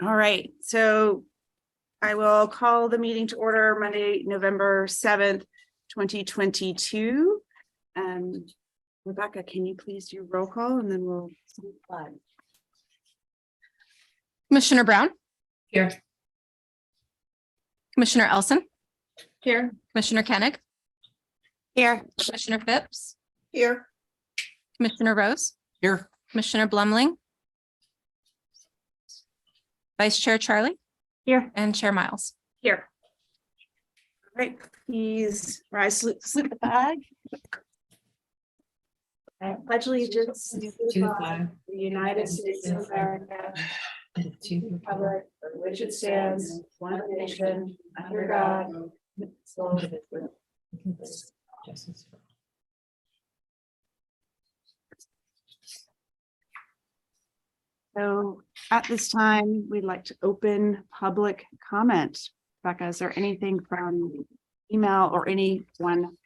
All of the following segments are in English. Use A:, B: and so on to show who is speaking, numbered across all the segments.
A: All right, so I will call the meeting to order Monday, November 7th, 2022. Rebecca, can you please do roll call and then we'll salute the flag.
B: Commissioner Brown.
C: Here.
B: Commissioner Elson.
A: Here.
B: Commissioner Koenig.
A: Here.
B: Commissioner Phipps.
A: Here.
B: Commissioner Rose.
C: Here.
B: Commissioner Blumling. Vice Chair Charlie.
A: Here.
B: And Chair Miles.
A: Here. All right, please rise, salute the flag. I pledge allegiance to the flag, the United States of America, and to the republic for which it stands, one nation, under God, justice. So at this time, we'd like to open public comment. Becca, is there anything from email or anyone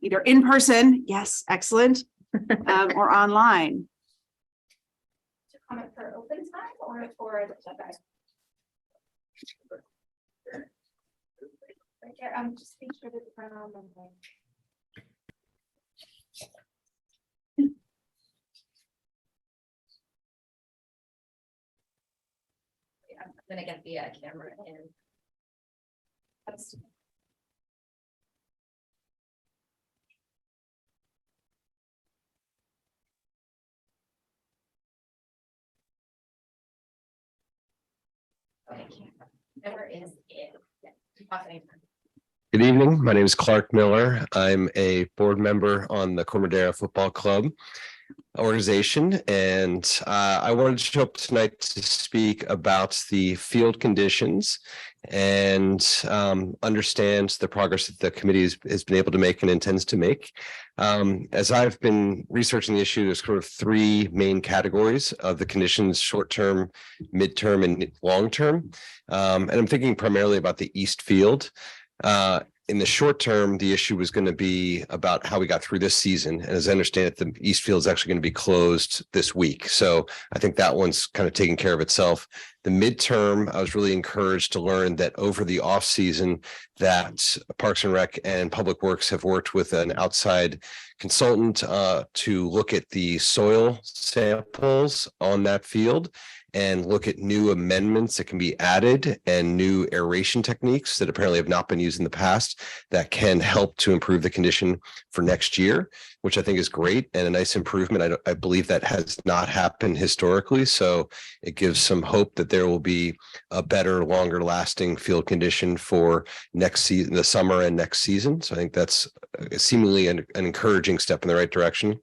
A: either in person? Yes, excellent. Or online?
D: To comment for open time or for the subject? Right there, just make sure to turn on the mic. Yeah, I'm gonna get the camera in. Never is it.
E: Good evening. My name is Clark Miller. I'm a board member on the Corte Madera Football Club organization, and I wanted to show up tonight to speak about the field conditions and understand the progress that the committee has been able to make and intends to make. As I've been researching the issue, there's sort of three main categories of the conditions: short-term, mid-term, and long-term. And I'm thinking primarily about the East Field. In the short term, the issue was going to be about how we got through this season. And as I understand it, the East Field is actually going to be closed this week. So I think that one's kind of taking care of itself. The midterm, I was really encouraged to learn that over the off season that Parks and Rec and Public Works have worked with an outside consultant to look at the soil samples on that field and look at new amendments that can be added and new aeration techniques that apparently have not been used in the past that can help to improve the condition for next year, which I think is great and a nice improvement. I believe that has not happened historically. So it gives some hope that there will be a better, longer lasting field condition for next season, the summer and next season. So I think that's seemingly an encouraging step in the right direction.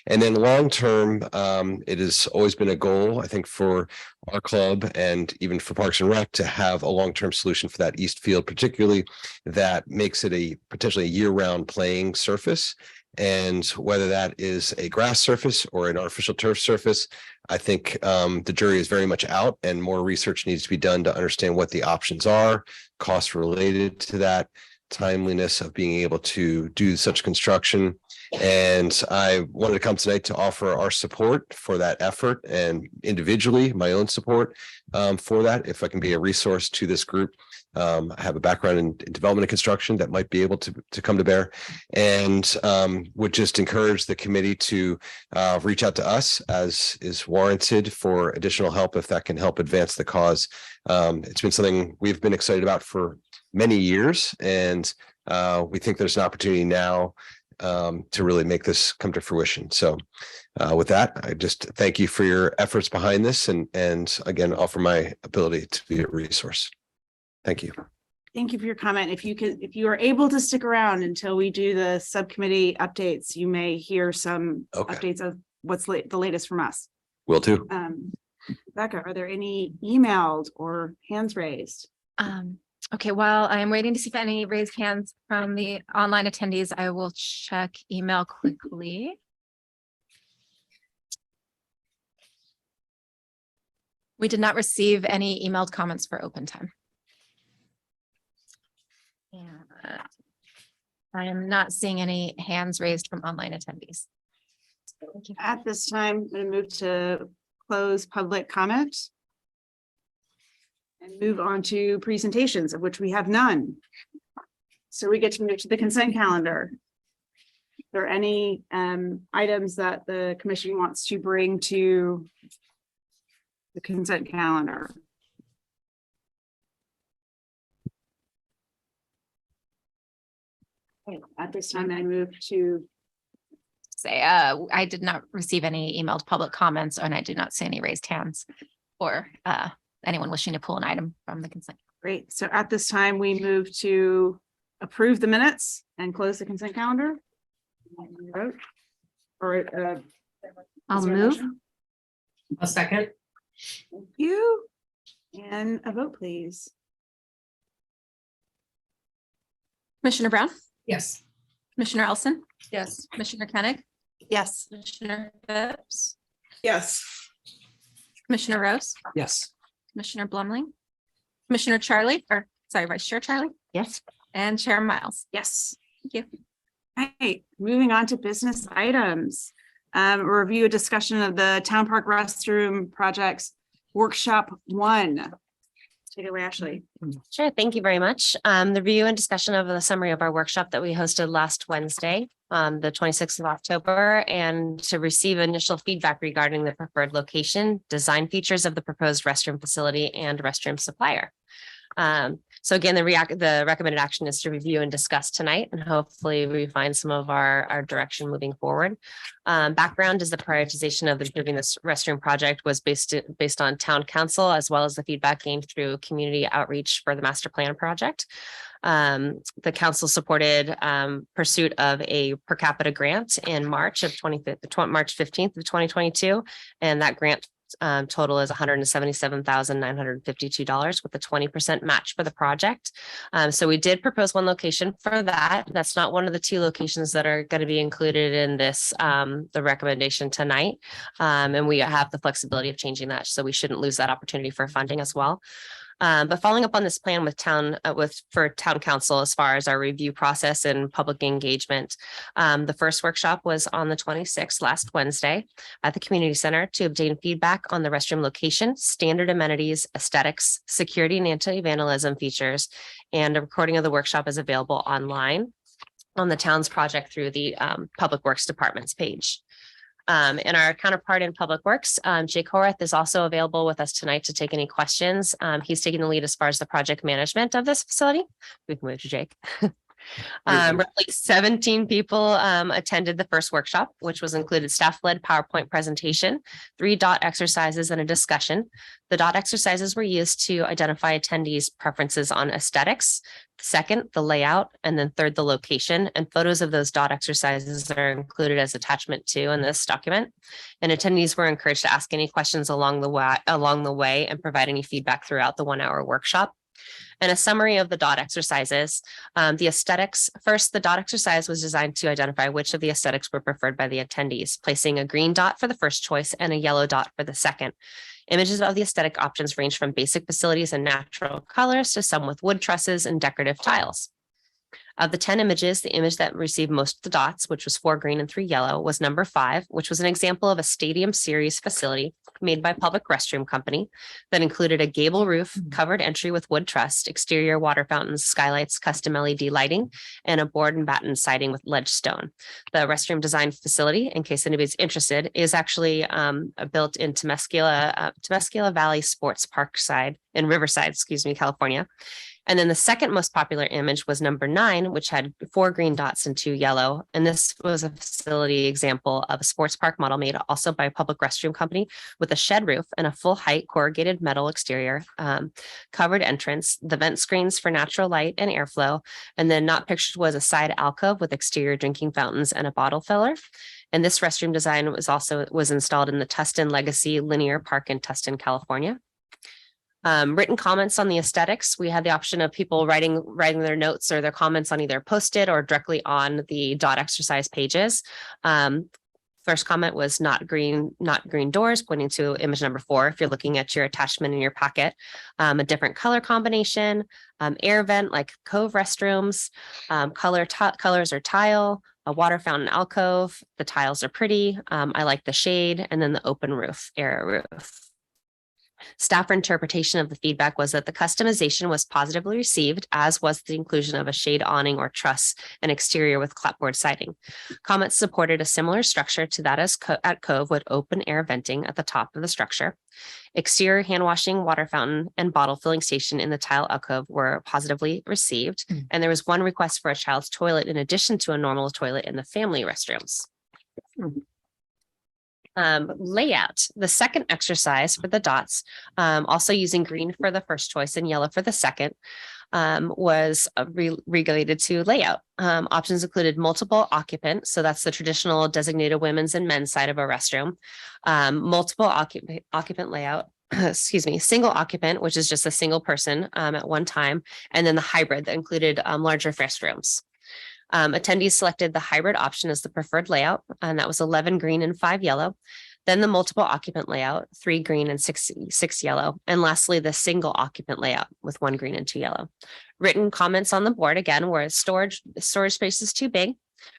E: And then long term, it has always been a goal, I think, for our club and even for Parks and Rec to have a long-term solution for that East Field, particularly that makes it a potentially a year-round playing surface. And whether that is a grass surface or an artificial turf surface, I think the jury is very much out and more research needs to be done to understand what the options are, costs related to that, timeliness of being able to do such construction. And I wanted to come tonight to offer our support for that effort and individually my own support for that. If I can be a resource to this group, I have a background in development and construction that might be able to come to bear, and would just encourage the committee to reach out to us as is warranted for additional help if that can help advance the cause. It's been something we've been excited about for many years, and we think there's an opportunity now to really make this come to fruition. So with that, I just thank you for your efforts behind this and again, offer my ability to be a resource. Thank you.
A: Thank you for your comment. If you are able to stick around until we do the subcommittee updates, you may hear some updates of what's the latest from us.
E: Will do.
A: Becca, are there any emailed or hands raised?
B: Okay, while I'm waiting to see if any raised hands from the online attendees, I will check email quickly. We did not receive any emailed comments for open time. And I am not seeing any hands raised from online attendees.
A: At this time, I'm going to move to close public comment. and move on to presentations, of which we have none. So we get to move to the consent calendar. Are there any items that the commission wants to bring to the consent calendar? Okay, at this time, I move to,
B: Say, I did not receive any emailed public comments and I did not see any raised hands or anyone wishing to pull an item from the consent.
A: great. So at this time, we move to approve the minutes and close the consent calendar. Vote. Or,
B: I'll
A: is there a
B: move.
A: motion?
C: A second.
A: Thank you. And a vote, please.
B: Commissioner Brown,
C: Yes.
B: Commissioner Elson,
A: Yes.
B: Commissioner Koenig,
A: Yes.
B: Commissioner Phipps,
A: Yes.
B: Commissioner Rose,
C: Yes.
B: Commissioner Blumling, Commissioner Charlie, or sorry, Vice Chair Charlie. Yes. And Chair Miles.
A: Yes.
B: Thank you.
A: Right, moving on to business items. Review a discussion of the town park restroom projects workshop 1. Take it away, Ashley.
F: Sure, thank you very much. The review and discussion of the summary of our workshop that we hosted last Wednesday, the 26th of October, and to receive initial feedback regarding the preferred location, design features of the proposed restroom facility and restroom supplier. So again, the recommended action is to review and discuss tonight and hopefully refine some of our direction moving forward. Background is the prioritization of improving this restroom project was based on town council as well as the feedback gained through community outreach for the master plan project. The council supported pursuit of a per capita grant in March 15th of 2022, and that grant total is $177,952 with a 20% match for the project. So we did propose one location for that. That's not one of the 2 locations that are going to be included in this, the recommendation tonight. And we have the flexibility of changing that. So we shouldn't lose that opportunity for funding as well. But following up on this plan with for town council, as far as our review process and public engagement, the first workshop was on the 26th, last Wednesday, at the community center to obtain feedback on the restroom location, standard amenities, aesthetics, security and anti-vandalism features, and a recording of the workshop is available online on the town's project through the Public Works Department's page. And our counterpart in Public Works, Jake Horath, is also available with us tonight to take any questions. He's taking the lead as far as the project management of this facility. We can move to Jake. Roughly 17 people attended the first workshop, which was included staff-led PowerPoint presentation, 3 dot exercises and a discussion. The dot exercises were used to identify attendees' preferences on aesthetics, second, the layout, and then third, the location. And photos of those dot exercises are included as attachment 2 in this document. And attendees were encouraged to ask any questions along the way and provide any feedback throughout the 1-hour workshop. And a summary of the dot exercises. The aesthetics, first, the dot exercise was designed to identify which of the aesthetics were preferred by the attendees, placing a green dot for the first choice and a yellow dot for the second. Images of the aesthetic options range from basic facilities and natural colors to some with wood trusses and decorative tiles. Of the 10 images, the image that received most of the dots, which was 4 green and 3 yellow, was number 5, which was an example of a stadium series facility made by Public Restroom Company that included a gable roof, covered entry with wood truss, exterior water fountains, skylights, custom LED lighting, and a board and batten siding with ledge stone. The restroom design facility, in case anybody's interested, is actually built in Temescula Valley Sports Park side in Riverside, California. And then the second most popular image was number 9, which had 4 green dots and 2 yellow. And this was a facility example of a sports park model made also by a Public Restroom Company with a shed roof and a full height corrugated metal exterior, covered entrance, the vent screens for natural light and airflow. And then not pictured was a side alcove with exterior drinking fountains and a bottle filler. And this restroom design was installed in the Tustin Legacy Linear Park in Tustin, California. Written comments on the aesthetics. We had the option of people writing their notes or their comments on either posted or directly on the dot exercise pages. First comment was not green doors, pointing to image number 4. If you're looking at your attachment in your packet, a different color combination, air vent like cove restrooms, colors or tile, a water fountain alcove. The tiles are pretty. I like the shade, and then the open roof, air roof. Staff interpretation of the feedback was that the customization was positively received, as was the inclusion of a shade awning or truss and exterior with clapboard siding. Comments supported a similar structure to that at Cove with open air venting at the top of the structure. Exterior hand washing, water fountain, and bottle filling station in the tile alcove were positively received. And there was one request for a child's toilet in addition to a normal toilet in the family restrooms. Layout, the second exercise for the dots, also using green for the first choice and yellow for the second, was related to layout. Options included multiple occupant, so that's the traditional designated women's and men's side of a restroom. Multiple occupant layout, excuse me, single occupant, which is just a single person at one time, and then the hybrid that included larger restrooms. Attendees selected the hybrid option as the preferred layout, and that was 11 green and 5 yellow. Then the multiple occupant layout, 3 green and 6 yellow. And lastly, the single occupant layout with 1 green and 2 yellow. Written comments on the board again were storage space is too big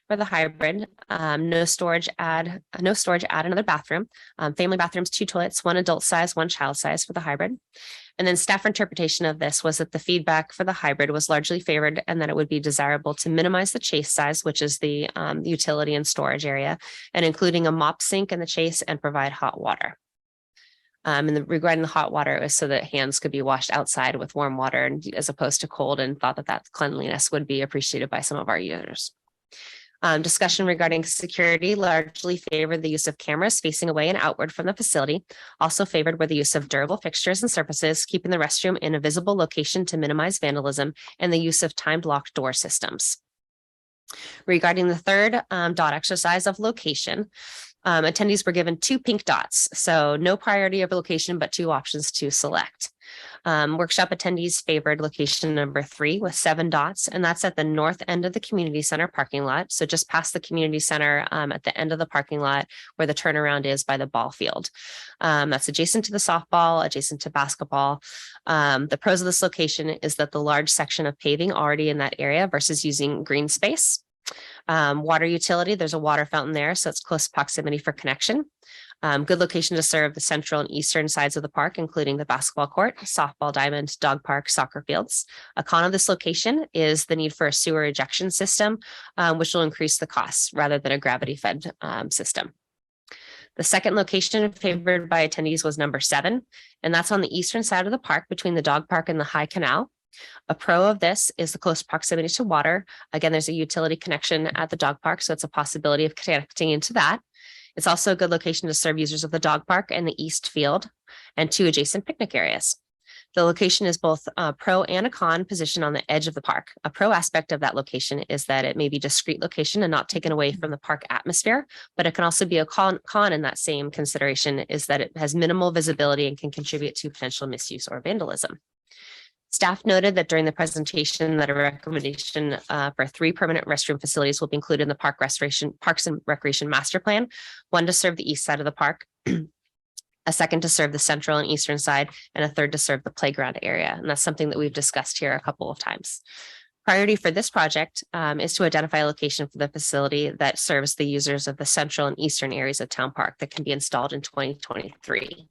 F: for the hybrid. No storage, add another bathroom. Family bathrooms, 2 toilets, 1 adult size, 1 child size for the hybrid. And then staff interpretation of this was that the feedback for the hybrid was largely favored and that it would be desirable to minimize the chase size, which is the utility and storage area, and including a mop sink in the chase and provide hot water. Regarding the hot water, it was so that hands could be washed outside with warm water and as opposed to cold, and thought that cleanliness would be appreciated by some of our users. Discussion regarding security largely favored the use of cameras facing away and outward from the facility. Also favored were the use of durable fixtures and surfaces, keeping the restroom in a visible location to minimize vandalism, and the use of timed locked door systems. Regarding the third dot exercise of location, attendees were given 2 pink dots, so no priority of location, but 2 options to select. Workshop attendees favored location number 3 with 7 dots, and that's at the north end of the community center parking lot. So just past the community center at the end of the parking lot where the turnaround is by the ball field. That's adjacent to the softball, adjacent to basketball. The pros of this location is that the large section of paving already in that area versus using green space. Water utility, there's a water fountain there, so it's close proximity for connection. Good location to serve the central and eastern sides of the park, including the basketball court, softball diamond, dog park, soccer fields. A con of this location is the need for a sewer ejection system, which will increase the costs rather than a gravity-fed system. The second location favored by attendees was number 7, and that's on the eastern side of the park between the dog park and the high canal. A pro of this is the close proximity to water. Again, there's a utility connection at the dog park, so it's a possibility of connecting into that. It's also a good location to serve users of the dog park and the east field and 2 adjacent picnic areas. The location is both a pro and a con position on the edge of the park. A pro aspect of that location is that it may be a discrete location and not taken away from the park atmosphere, but it can also be a con in that same consideration is that it has minimal visibility and can contribute to potential misuse or vandalism. Staff noted that during the presentation that a recommendation for 3 permanent restroom facilities will be included in the Parks and Recreation Master Plan, 1 to serve the east side of the park, a second to serve the central and eastern side, and a third to serve the playground area. And that's something that we've discussed here a couple of times. Priority for this project is to identify a location for the facility that serves the users of the central and eastern areas of Town Park that can be installed in 2023.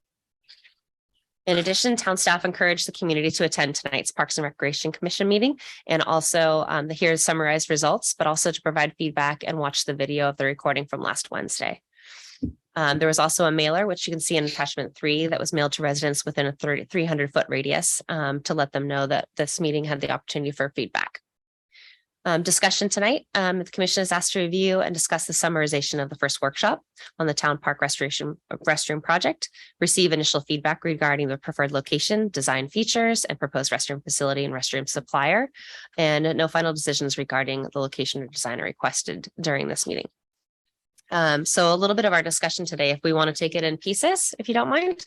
F: In addition, town staff encouraged the community to attend tonight's Parks and Recreation Commission meeting and also hear summarized results, but also to provide feedback and watch the video of the recording from last Wednesday. There was also a mailer, which you can see in attachment 3, that was mailed to residents within a 300-foot radius to let them know that this meeting had the opportunity for feedback. Discussion tonight, the commission is asked to review and discuss the summarization of the first workshop on the Town Park restroom project, receive initial feedback regarding the preferred location, design features, and proposed restroom facility and restroom supplier, and no final decisions regarding the location or design are requested during this meeting. So a little bit of our discussion today, if we want to take it in pieces, if you don't mind.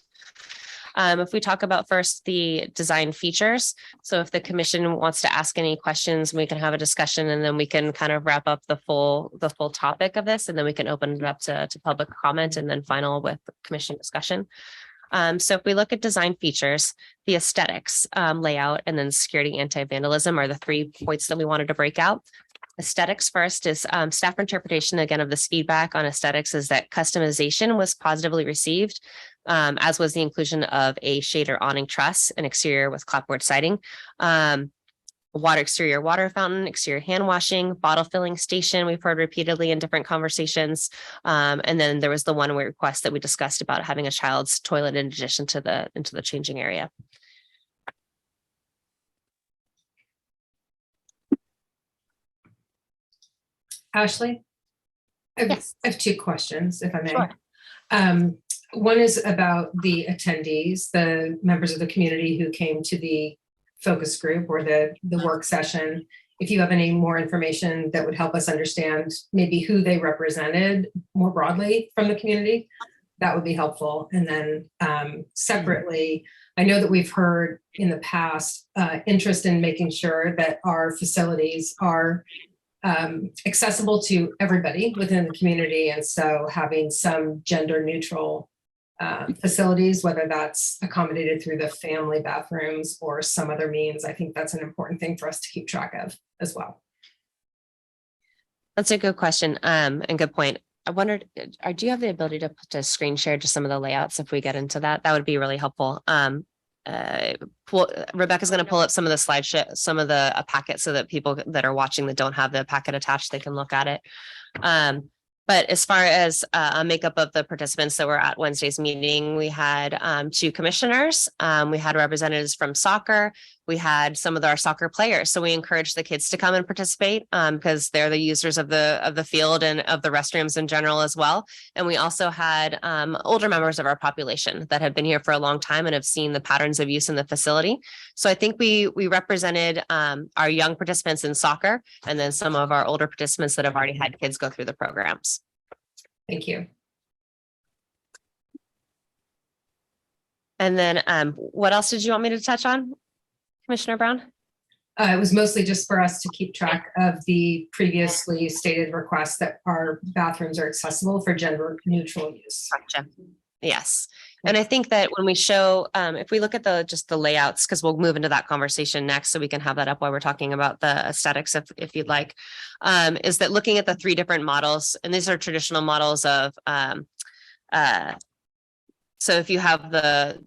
F: If we talk about first the design features, so if the commission wants to ask any questions, we can have a discussion and then we can kind of wrap up the full topic of this, and then we can open it up to public comment and then final with commission discussion. So if we look at design features, the aesthetics, layout, and then security anti-vandalism are the 3 points that we wanted to break out. Aesthetics first is staff interpretation again of this feedback on aesthetics is that customization was positively received. as was the inclusion of a shade or awning truss and exterior with clapboard siding. Exterior water fountain, exterior hand washing, bottle filling station, we've heard repeatedly in different conversations. And then there was the one request that we discussed about having a child's toilet in addition to into the changing area.
C: Ashley? I have
F: Yes.
C: I have two questions, if I may.
F: Sure.
C: One is about the attendees, the members of the community who came to the focus group or the work session. If you have any more information that would help us understand maybe who they represented more broadly from the community, that would be helpful. And then separately, I know that we've heard in the past interest in making sure that our facilities are accessible to everybody within the community. And so having some gender neutral facilities, whether that's accommodated through the family bathrooms or some other means, I think that's an important thing for us to keep track of as well.
F: That's a good question and good point. I wondered, do you have the ability to screen share just some of the layouts if we get into that? That would be really helpful. Rebecca's going to pull up some of the slideshow, some of the packet so that people that are watching that don't have the packet attached, they can look at it. But as far as a makeup of the participants that were at Wednesday's meeting, we had 2 commissioners. We had representatives from soccer. We had some of our soccer players. So we encouraged the kids to come and participate because they're the users of the field and of the restrooms in general as well. And we also had older members of our population that have been here for a long time and have seen the patterns of use in the facility. So I think we represented our young participants in soccer and then some of our older participants that have already had kids go through the programs.
C: Thank you.
F: And then what else did you want me to touch on, Commissioner Brown?
C: It was mostly just for us to keep track of the previously stated requests that our bathrooms are accessible for gender neutral use.
F: Gotcha. Yes. And I think that when we show, if we look at just the layouts, because we'll move into that conversation next, so we can have that up while we're talking about the aesthetics, if you'd like, is that looking at the 3 different models, and these are traditional models of, so if you have the,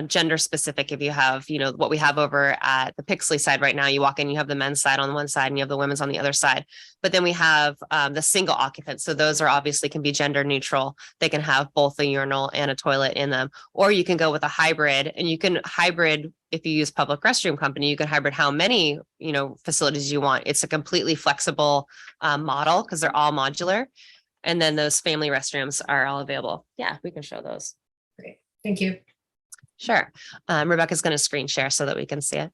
F: gender specific, if you have, what we have over at the Pixley side right now, you walk in, you have the men's side on one side and you have the women's on the other side. But then we have the single occupants. So those are obviously can be gender neutral. They can have both a urinal and a toilet in them, or you can go with a hybrid, and you can hybrid. If you use public restroom company, you can hybrid how many, facilities you want. It's a completely flexible model because they're all modular. And then those family restrooms are all available. Yeah, we can show those.
C: Great. Thank you.
F: Sure. Rebecca's going to screen share so that we can see it.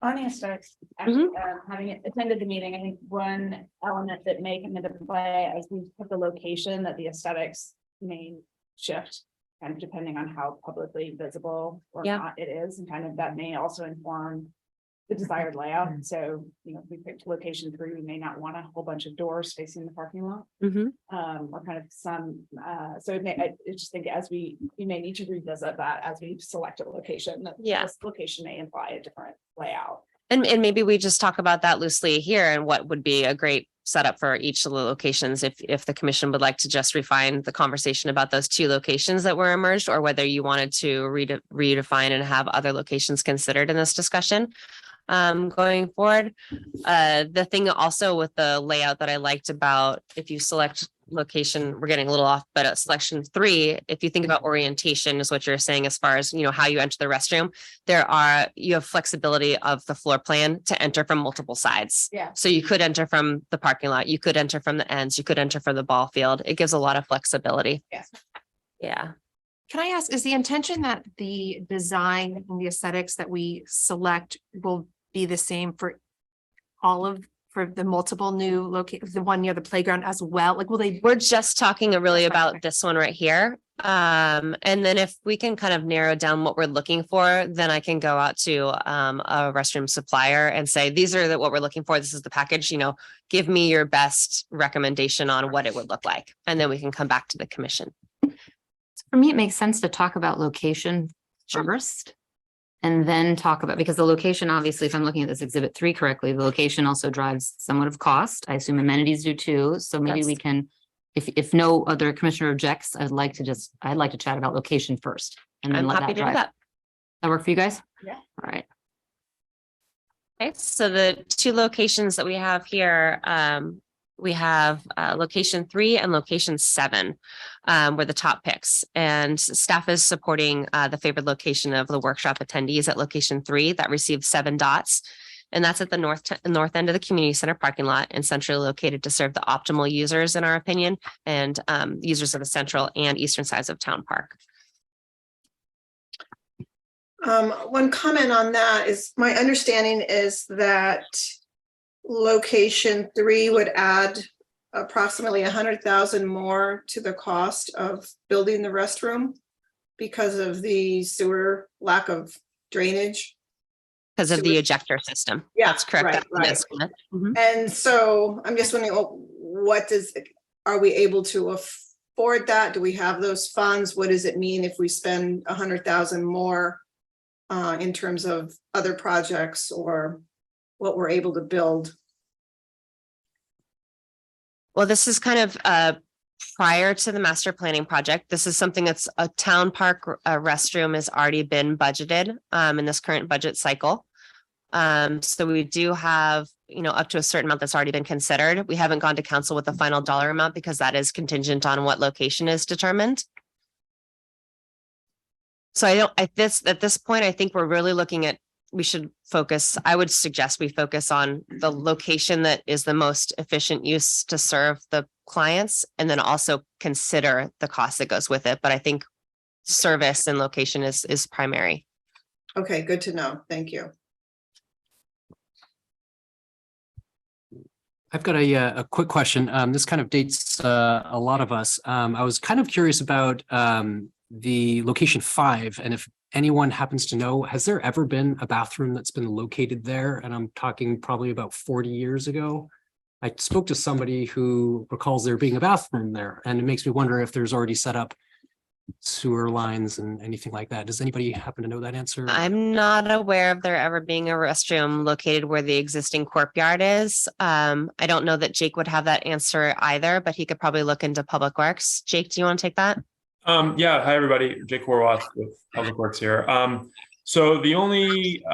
A: On the aesthetics, having attended the meeting, I think one element that may come into play as we put the location that the aesthetics may shift, kind of depending on how publicly visible or not it is, and kind of that may also inform the desired layout. So, if we picked location 3, we may not want a whole bunch of doors facing the parking lot. Or kind of some, so I just think we may need to revisit that as we select a location, that this location may imply a different layout.
F: And maybe we just talk about that loosely here and what would be a great setup for each of the locations if the commission would like to just refine the conversation about those 2 locations that were emerged, or whether you wanted to redefine and have other locations considered in this discussion. Going forward, the thing also with the layout that I liked about, if you select location, we're getting a little off, but at selection 3, if you think about orientation is what you're saying, as far as, how you enter the restroom, you have flexibility of the floor plan to enter from multiple sides.
A: Yeah.
F: So you could enter from the parking lot, you could enter from the ends, you could enter from the ball field. It gives a lot of flexibility.
A: Yes.
F: Yeah.
G: Can I ask, is the intention that the design and the aesthetics that we select will be the same for the multiple new the one near the playground as well? Like, will they?
F: We're just talking really
G: That's fine,
F: about this one right here. And then if we can kind of narrow down what we're looking for, then I can go out to a restroom supplier and say, these are what we're looking for. This is the package, give me your best recommendation on what it would look like. And then we can come back to the commission.
H: For me, it makes sense to talk about location first. And then talk about, because the location, obviously, if I'm looking at this exhibit 3 correctly, the location also drives somewhat of cost. I assume amenities do too. So maybe we can, if no other commissioner objects, I'd like to chat about location first. And then
F: I'm
H: let
F: happy
H: that
F: to do
H: drive.
F: that.
H: That work for you guys?
A: Yeah.
H: All right.
F: Okay, so the two locations that we have here, we have location 3 and location 7 were the top picks. And staff is supporting the favored location of the workshop attendees at location 3 that received 7 dots. And that's at the north end of the community center parking lot and centrally located to serve the optimal users, in our opinion, and users of the central and eastern sides of Town Park.
I: One comment on that is my understanding is that location 3 would add approximately 100,000 more to the cost of building the restroom because of the sewer lack of drainage.
F: Because of the ejector system.
I: Yeah,
F: That's correct.
I: right,
F: That's an
I: right.
F: estimate.
I: And so I'm just wondering, are we able to afford that? Do we have those funds? What does it mean if we spend 100,000 more in terms of other projects or what we're able to build?
F: Well, this is kind of prior to the master planning project. This is something that's a town park restroom has already been budgeted in this current budget cycle. So we do have, up to a certain amount that's already been considered. We haven't gone to council with the final dollar amount because that is contingent on what location is determined. So at this point, I think we're really looking at, I would suggest we focus on the location that is the most efficient use to serve the clients, and then also consider the cost that goes with it. But I think service and location is primary.
I: Okay, good to know. Thank you.
J: I've got a quick question. This kind of dates a lot of us. I was kind of curious about the location 5, and if anyone happens to know, has there ever been a bathroom that's been located there? And I'm talking probably about 40 years ago. I spoke to somebody who recalls there being a bathroom there, and it makes me wonder if there's already set up sewer lines and anything like that. Does anybody happen to know that answer?
F: I'm not aware of there ever being a restroom located where the existing courtyard is. I don't know that Jake would have that answer either, but he could probably look into Public Works. Jake, do you want to take that?
K: Yeah, hi everybody, Jake Horwath with Public Works here. So the only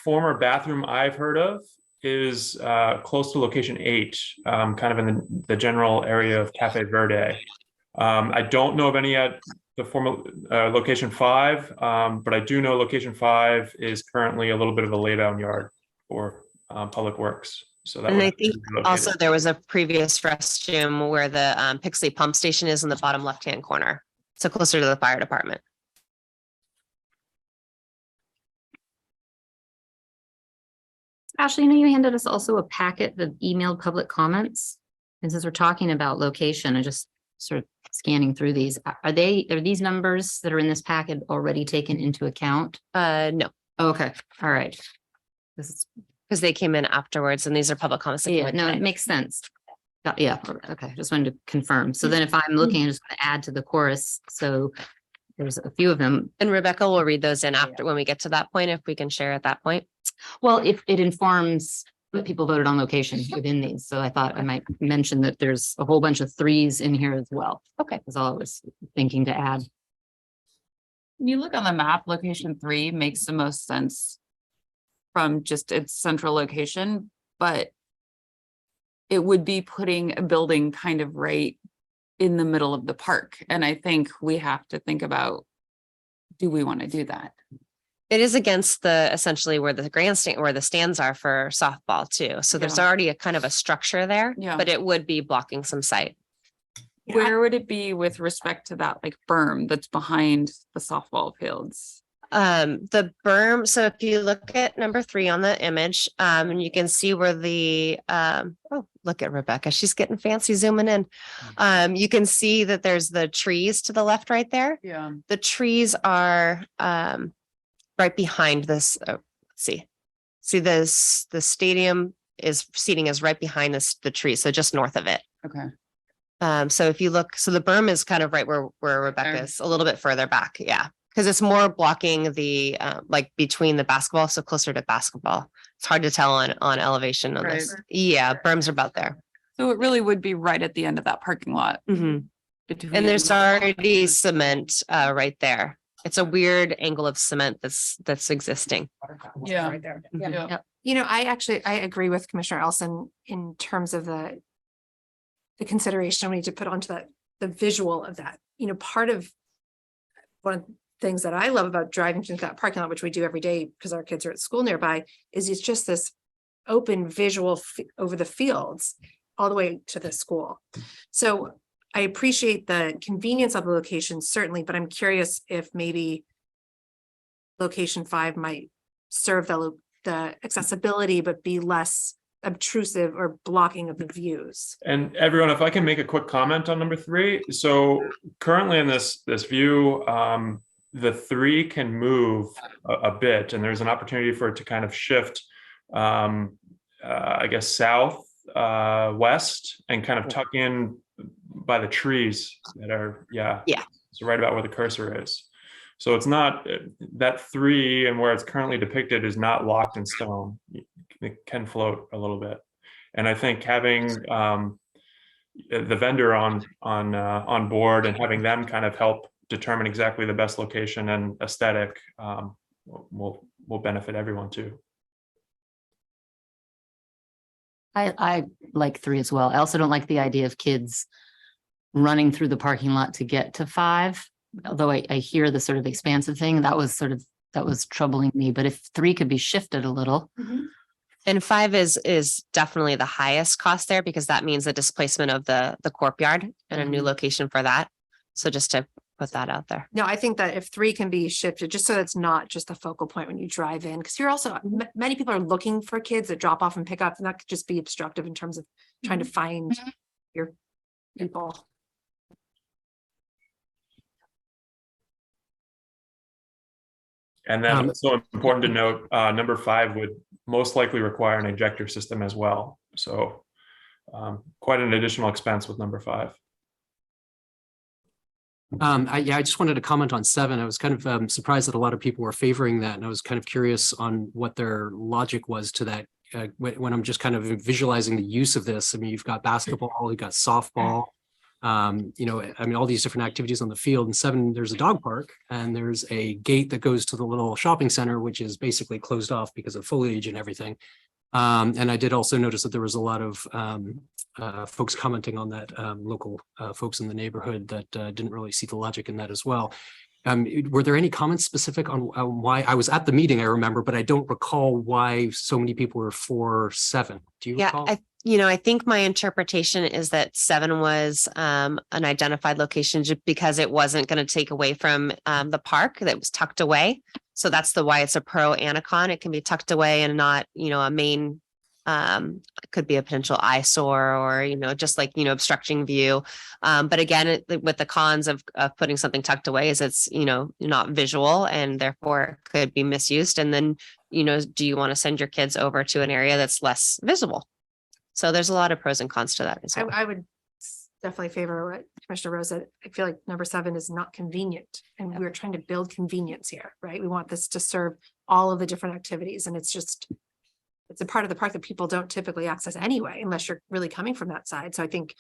K: former bathroom I've heard of is close to location 8, kind of in the general area of Cafe Verde. I don't know of any at the former location 5, but I do know location 5 is currently a little bit of a laydown yard for Public Works. So that,
F: and I think also there was a previous restroom where the Pixley pump station is in the bottom left-hand corner. So closer to the fire department.
H: Ashley, you handed us also a packet of emailed public comments. And since we're talking about location, I just sort of scanning through these. Are these numbers that are in this packet already taken into account?
F: No.
H: Okay, all right. This is
F: because they came in afterwards, and these are public comments.
H: Yeah, no, it makes sense. Yeah, okay, just wanted to confirm. So then if I'm looking, I'm just going to add to the chorus. So there's a few of them.
F: And Rebecca will read those in after when we get to that point, if we can share at that point.
H: Well, if it informs that people voted on location within these. So I thought I might mention that there's a whole bunch of 3s in here as well. Okay. That's all I was thinking to add.
L: When you look on the map, location 3 makes the most sense from just its central location, but it would be putting a building kind of right in the middle of the park. And I think we have to think about, do we want to do that?
F: It is against the essentially where the grandstand, where the stands are for softball too. So there's already a kind of a structure there, but it would be blocking some site.
L: Where would it be with respect to that like berm that's behind the softball fields?
F: The berm. So if you look at number 3 on the image, and you can see where the, oh, look at Rebecca. She's getting fancy zooming in. You can see that there's the trees to the left right there.
L: Yeah.
F: The trees are, right behind this. Let's see this, the stadium seating is right behind this, the tree. So just north of it.
L: Okay.
F: So if you look, so the berm is kind of right where Rebecca is, a little bit further back. Yeah. Because it's more blocking the, like between the basketball, so closer to basketball. It's hard to tell on elevation on this. Yeah, berms are about there.
L: So it really would be right at the end of that parking lot.
F: Mhm.
L: between-
F: And there's already cement right there. It's a weird angle of cement that's existing.
L: Yeah.
A: Right there.
L: Yeah.
G: You know, I agree with Commissioner Elson in terms of the consideration we need to put onto the visual of that. You know, part of one of the things that I love about driving through that parking lot, which we do every day because our kids are at school nearby, is it's just this open visual over the fields all the way to the school. So I appreciate the convenience of the location, certainly, but I'm curious if maybe location 5 might serve the accessibility, but be less obtrusive or blocking of the views.
K: And everyone, if I can make a quick comment on number 3. So currently in this view, the 3 can move a bit, and there's an opportunity for it to kind of shift, I guess, south, west, and kind of tuck in by the trees that are, so right about where the cursor is. So it's not that 3 and where it's currently depicted is not locked in stone. It can float a little bit. And I think having the vendor on board and having them kind of help determine exactly the best location and aesthetic will benefit everyone too.
H: I like 3 as well. I also don't like the idea of kids running through the parking lot to get to 5. Although I hear the sort of expansive thing, that was troubling me. But if 3 could be shifted a little.
F: And 5 is definitely the highest cost there because that means the displacement of the courtyard and a new location for that. So just to put that out there.
G: No, I think that if 3 can be shifted, just so it's not just a focal point when you drive in, because you're also, many people are looking for kids that drop off and pick up, and that could just be obstructive in terms of trying to find your people.
K: And then also important to note, number 5 would most likely require an ejector system as well. So quite an additional expense with number 5.
J: I just wanted to comment on 7. I was kind of surprised that a lot of people were favoring that, and I was kind of curious on what their logic was to that. When I'm just kind of visualizing the use of this, I mean, you've got basketball, you've got softball, all these different activities on the field. And 7, there's a dog park, and there's a gate that goes to the little shopping center, which is basically closed off because of foliage and everything. And I did also notice that there was a lot of folks commenting on that, local folks in the neighborhood that didn't really see the logic in that as well. Were there any comments specific on why? I was at the meeting, I remember, but I don't recall why so many people were for 7. Do you recall?
F: I think my interpretation is that 7 was an identified location just because it wasn't going to take away from the park, that was tucked away. So that's why it's a pro and a con. It can be tucked away and not, a main, it could be a potential eyesore or, just like, obstructing view. But again, with the cons of putting something tucked away is it's, not visual and therefore it could be misused. And then, do you want to send your kids over to an area that's less visible? So there's a lot of pros and cons to that as well.
G: I would definitely favor what Commissioner Rose said. I feel like number 7 is not convenient, and we're trying to build convenience here, right? We want this to serve all of the different activities, and it's a part of the park that people don't typically access anyway, unless you're really coming from that side. So I think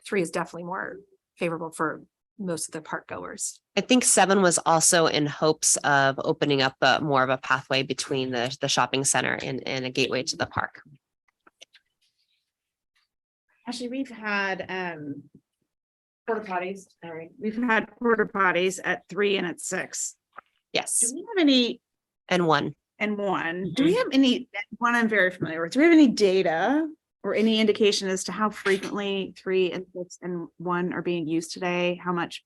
G: 3 is definitely more favorable for most of the park goers.
F: I think 7 was also in hopes of opening up more of a pathway between the shopping center and a gateway to the park.
A: Actually, we've had porta potties. We've had porta potties at 3 and at 6.
F: Yes.
A: Do we have any?
F: And 1.
A: And 1. Do we have any? 1 I'm very familiar with. Do we have any data or any indication as to how frequently 3 and 6 and 1 are being used today? How much?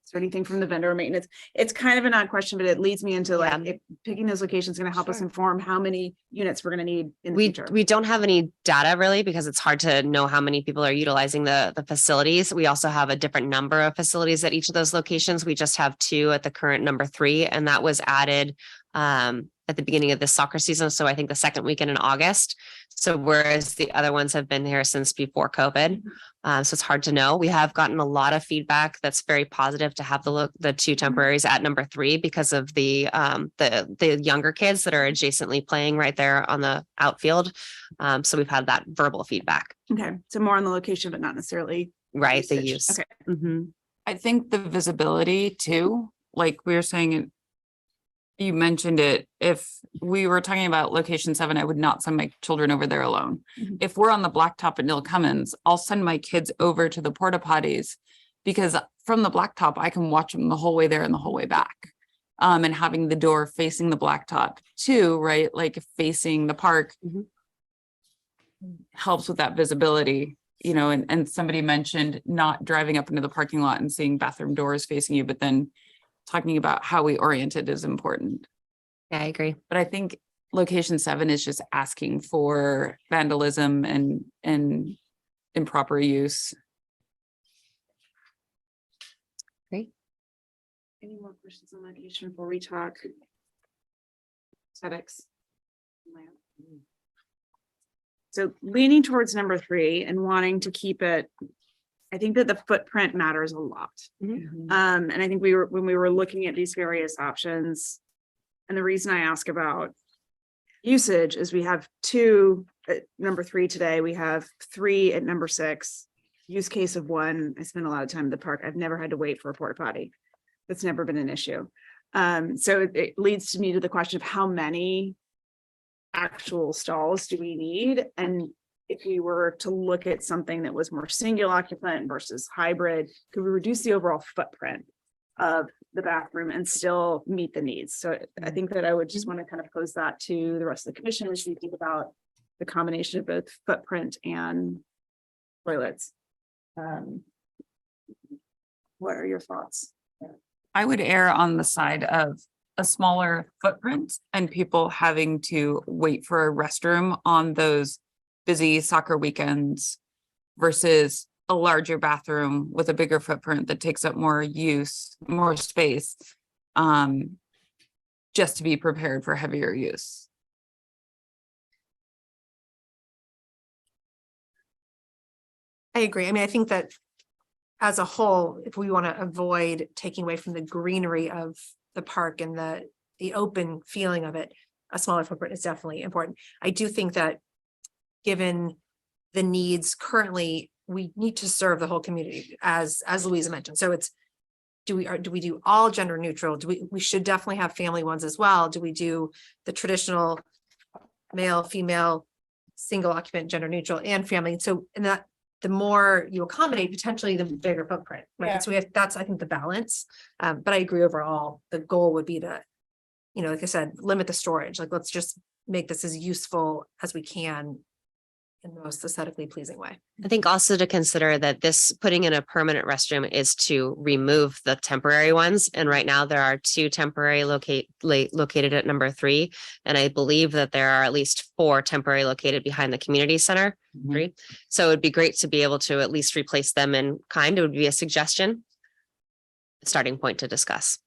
A: Is there anything from the vendor or maintenance? It's kind of an odd question, but it leads me into if picking those locations is going to help us inform how many units we're going to need in the future.
F: We don't have any data really because it's hard to know how many people are utilizing the facilities. We also have a different number of facilities at each of those locations. We just have 2 at the current number 3, and that was added at the beginning of this soccer season. So I think the second weekend in August. So whereas the other ones have been here since before COVID. So it's hard to know. We have gotten a lot of feedback that's very positive to have the two temporaries at number 3 because of the younger kids that are adjacently playing right there on the outfield. So we've had that verbal feedback.
A: Okay, so more on the location, but not necessarily.
F: Right, the
A: usage.
F: use.
A: Okay.
F: Mhm.
L: I think the visibility too, like we were saying, you mentioned it, if we were talking about location 7, I would not send my children over there alone.
A: Mhm.
L: If we're on the blacktop at Neil Cummins, I'll send my kids over to the porta potties because from the blacktop, I can watch them the whole way there and the whole way back. And having the door facing the blacktop too, right? Like facing the park
F: Mhm.
L: helps with that visibility, you know, and somebody mentioned not driving up into the parking lot and seeing bathroom doors facing you, but then talking about how we orient it is important.
F: Yeah, I agree.
L: But I think location 7 is just asking for vandalism and improper use.
F: Great.
A: Any more questions on location before we talk? Aesthetics. So leaning towards number 3 and wanting to keep it, I think that the footprint matters a lot.
F: Mhm.
A: And I think when we were looking at these various options, and the reason I ask about usage is we have 2 at number 3 today, we have 3 at number 6. Use case of 1, I spend a lot of time at the park. I've never had to wait for a porta potty. That's never been an issue. So it leads me to the question of how many actual stalls do we need? And if we were to look at something that was more single occupant versus hybrid, could we reduce the overall footprint of the bathroom and still meet the needs? So I think that I would just want to kind of pose that to the rest of the commission as we think about the combination of both footprint and toilets. What are your thoughts?
L: I would err on the side of a smaller footprint and people having to wait for a restroom on those busy soccer weekends versus a larger bathroom with a bigger footprint that takes up more space, just to be prepared for heavier use.
G: I agree. I mean, I think that as a whole, if we want to avoid taking away from the greenery of the park and the open feeling of it, a smaller footprint is definitely important. I do think that given the needs currently, we need to serve the whole community, as Louisa mentioned. So it's, do we do all gender neutral? We should definitely have family ones as well. Do we do the traditional male, female, single occupant, gender neutral, and family? So in that, the more you accommodate, potentially the bigger footprint, right?
A: Yeah.
G: So that's, I think, the balance. But I agree overall, the goal would be to, like I said, limit the storage. Like, let's just make this as useful as we can in the most aesthetically pleasing way.
F: I think also to consider that this putting in a permanent restroom is to remove the temporary ones. And right now there are 2 temporary located at number 3. And I believe that there are at least 4 temporary located behind the community center. 3. So it'd be great to be able to at least replace them in kind. It would be a suggestion. Starting point to discuss.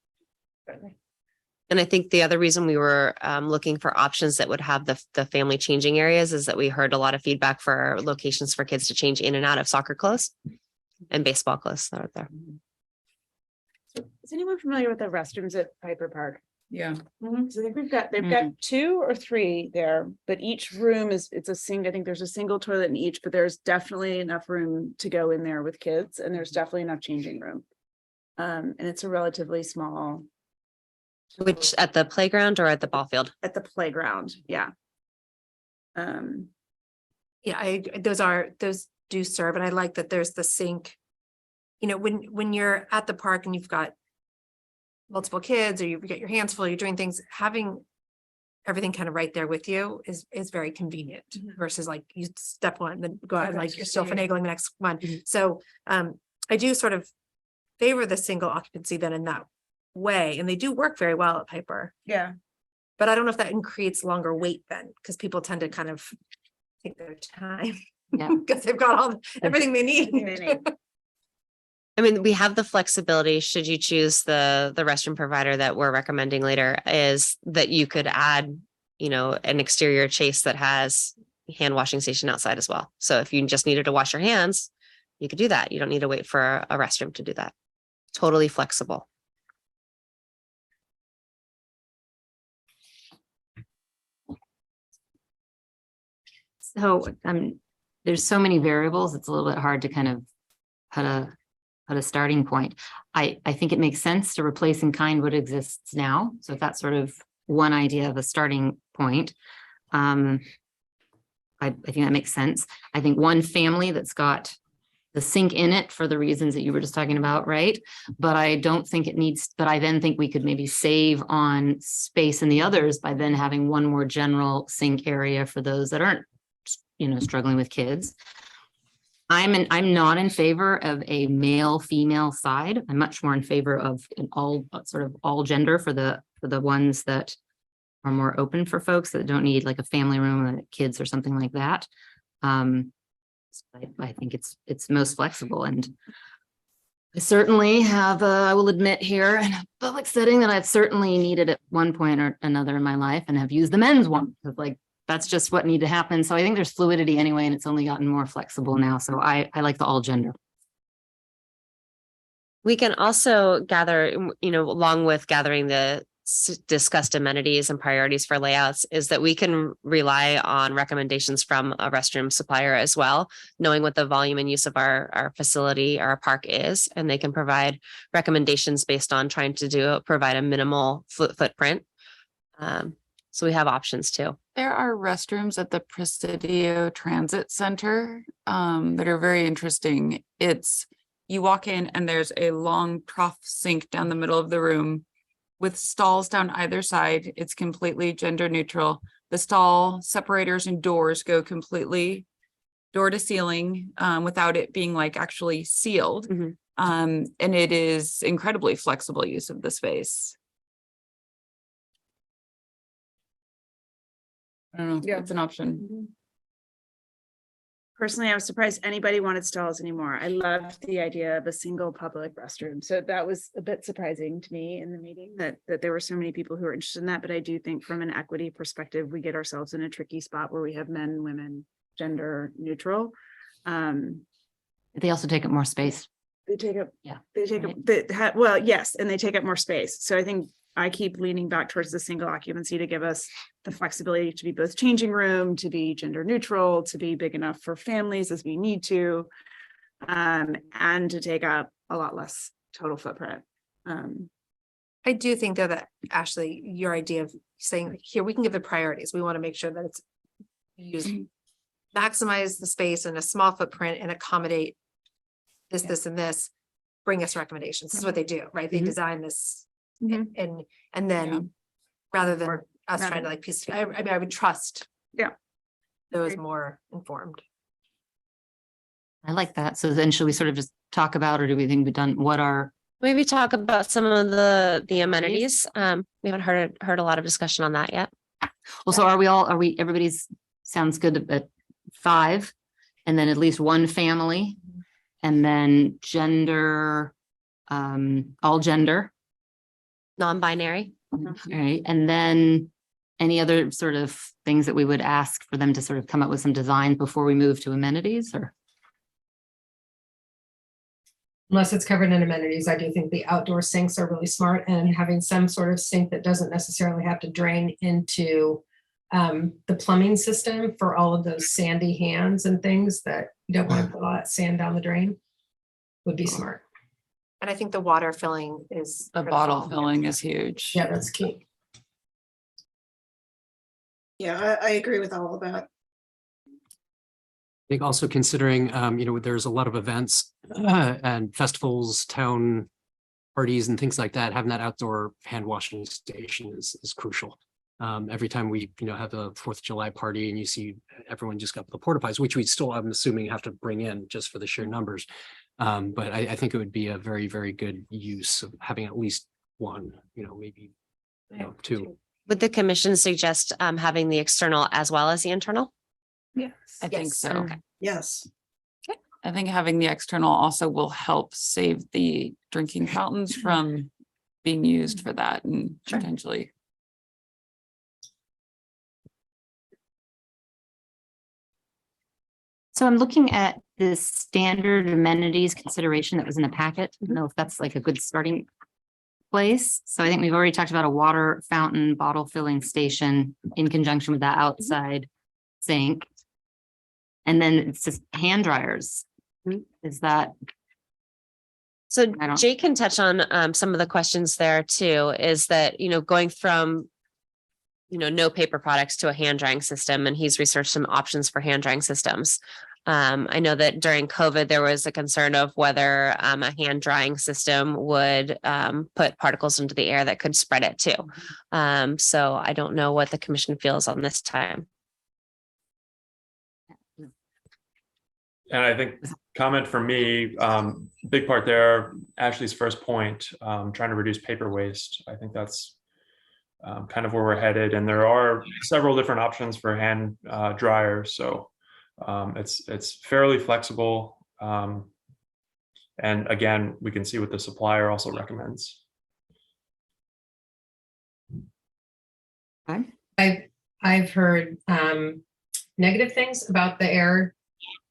F: And I think the other reason we were looking for options that would have the family changing areas is that we heard a lot of feedback for locations for kids to change in and out of soccer clothes and baseball clothes that are there.
A: Is anyone familiar with the restrooms at Piper Park?
L: Yeah.
A: So I think they've got 2 or 3 there, but each room I think there's a single toilet in each, but there's definitely enough room to go in there with kids, and there's definitely enough changing room. And it's a relatively small.
F: Which at the playground or at the ball field?
A: At the playground, yeah.
G: Yeah, those do serve, and I like that there's the sink. When you're at the park and you've got multiple kids, or you get your hands full, you're doing things, having everything kind of right there with you is very convenient versus like you step one and then go out and like you're still finagling the next one. So I do sort of favor the single occupancy then in that way, and they do work very well at Piper.
A: Yeah.
G: But I don't know if that creates longer wait then, because people tend to kind of take their time.
H: Yeah.
G: Because they've got everything they need.
F: I mean, we have the flexibility, should you choose the restroom provider that we're recommending later, is that you could add, you know, an exterior chase that has hand washing station outside as well. So if you just needed to wash your hands, you could do that. You don't need to wait for a restroom to do that. Totally flexible.
H: So there's so many variables, it's a little bit hard to kind of put a starting point. I think it makes sense to replace in kind what exists now. So if that's sort of one idea of a starting point, I think that makes sense. I think one family that's got the sink in it for the reasons that you were just talking about, right? But I don't think it needs, but I then think we could maybe save on space in the others by then having one more general sink area for those that aren't, you know, struggling with kids. I'm not in favor of a male female side. I'm much more in favor of an all gender for the ones that are more open for folks that don't need like a family room or kids or something like that. I think it's most flexible, and I certainly have, I will admit here in a public setting that I've certainly needed at one point or another in my life and have used the men's one, because like that's just what needed to happen. So I think there's fluidity anyway, and it's only gotten more flexible now. So I like the all gender.
F: We can also gather, you know, along with gathering the discussed amenities and priorities for layouts, is that we can rely on recommendations from a restroom supplier as well, knowing what the volume and use of our facility, our park is, and they can provide recommendations based on trying to provide a minimal footprint. So we have options too.
L: There are restrooms at the Presidio Transit Center that are very interesting. You walk in and there's a long trough sink down the middle of the room with stalls down either side. It's completely gender neutral. The stall separators and doors go completely door to ceiling without it being like actually sealed.
F: Mm-hmm.
L: And it is incredibly flexible use of the space. I don't know.
A: Yeah.
L: It's an option.
A: Personally, I was surprised anybody wanted stalls anymore. I loved the idea of a single public restroom. So that was a bit surprising to me in the meeting that there were so many people who were interested in that. But I do think from an equity perspective, we get ourselves in a tricky spot where we have men, women, gender neutral.
H: They also take up more space.
A: They take up,
H: Yeah.
A: they take
H: Right.
A: up, well, yes, and they take up more space. So I think I keep leaning back towards the single occupancy to give us the flexibility to be both changing room, to be gender neutral, to be big enough for families as we need to, and to take up a lot less total footprint.
G: I do think though that Ashley, your idea of saying like, here, we can give the priorities. We want to make sure that it's used, maximize the space in a small footprint and accommodate this, and this, bring us recommendations. This is what they do, right? They design this and then rather than us trying to like piece, I mean, I would trust.
A: Yeah.
G: Those more informed.
H: I like that. So then should we sort of just talk about, or do we think we've done, what are?
F: Maybe talk about some of the amenities. We haven't heard a lot of discussion on that yet.
H: Well, so everybody's sounds good at 5, and then at least one family, and then gender, all gender.
F: Non-binary.
H: All right, and then any other sort of things that we would ask for them to sort of come up with some designs before we move to amenities, or?
C: Unless it's covered in amenities, I do think the outdoor sinks are really smart, and having some sort of sink that doesn't necessarily have to drain into the plumbing system for all of those sandy hands and things that you don't want to put all that sand down the drain would be smart.
G: And I think the water filling is.
L: The bottle filling is huge.
C: Yeah, that's key.
I: Yeah, I agree with all of that.
J: I think also considering, there's a lot of events and festivals, town parties and things like that, having that outdoor hand washing station is crucial. Every time we, have a 4th of July party and you see everyone just got the porta potties, which we still, I'm assuming, have to bring in just for the sheer numbers. But I think it would be a very, very good use of having at least one, maybe 2.
F: Would the commission suggest having the external as well as the internal?
A: Yes.
L: I think so.
F: Okay.
I: Yes.
L: I think having the external also will help save the drinking fountains from being used for that and potentially.
H: So I'm looking at this standard amenities consideration that was in the packet. I don't know if that's like a good starting place. So I think we've already talked about a water fountain, bottle filling station in conjunction with that outside sink. And then it's just hand dryers. Is that,
F: So
H: I don't-
F: Jake can touch on some of the questions there too, is that, going from no paper products to a hand drying system, and he's researched some options for hand drying systems. I know that during COVID, there was a concern of whether a hand drying system would put particles into the air that could spread it too. So I don't know what the commission feels on this time.
K: And I think comment from me, big part there, Ashley's first point, trying to reduce paper waste. I think that's kind of where we're headed. And there are several different options for hand dryers. So it's fairly flexible. And again, we can see what the supplier also recommends.
C: I've heard negative things about the air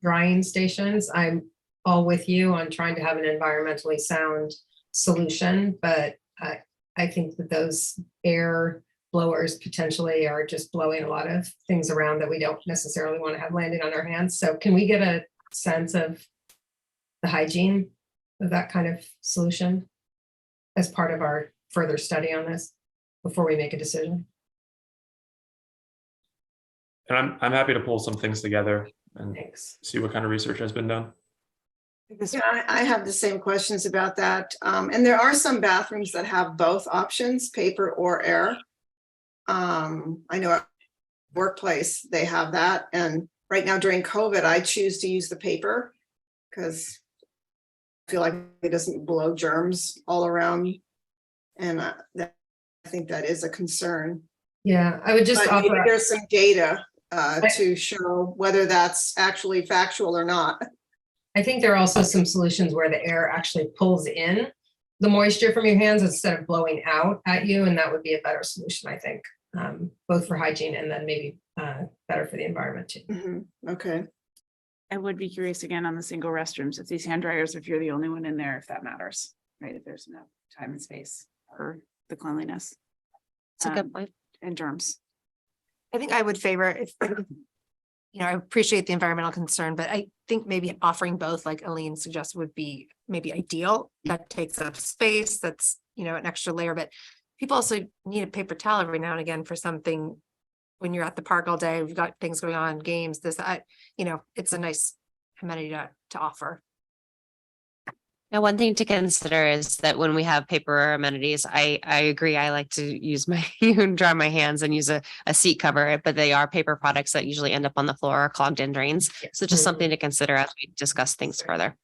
C: drying stations. I'm all with you on trying to have an environmentally sound solution, but I think that those air blowers potentially are just blowing a lot of things around that we don't necessarily want to have landing on our hands. So can we get a sense of the hygiene of that kind of solution as part of our further study on this before we make a decision?
K: And I'm happy to pull some things together and
C: Thanks.
K: see what kind of research has been done.
I: Yeah, I have the same questions about that. And there are some bathrooms that have both options, paper or air. I know at workplace, they have that. And right now during COVID, I choose to use the paper because I feel like it doesn't blow germs all around. And I think that is a concern.
C: Yeah, I would just
I: But maybe
C: offer,
I: there's some data to show whether that's actually factual or not.
C: I think there are also some solutions where the air actually pulls in the moisture from your hands instead of blowing out at you. And that would be a better solution, I think, both for hygiene and then maybe better for the environment too.
I: Mm-hmm. Okay.
A: I would be curious again on the single restrooms, if these hand dryers, if you're the only one in there, if that matters, right? If there's enough time and space for the cleanliness.
F: It's a good point.
A: And germs.
G: I think I would favor if, I appreciate the environmental concern, but I think maybe offering both, like Aline suggested, would be maybe ideal. That takes up space, that's, an extra layer, but people also need a paper towel every now and again for something. When you're at the park all day, we've got things going on, games, this, it's a nice amenity to offer.
F: Now, one thing to consider is that when we have paper amenities, I agree. I like to use dry my hands and use a seat cover, but they are paper products that usually end up on the floor or clogged in drains. So just something to consider as we discuss things further.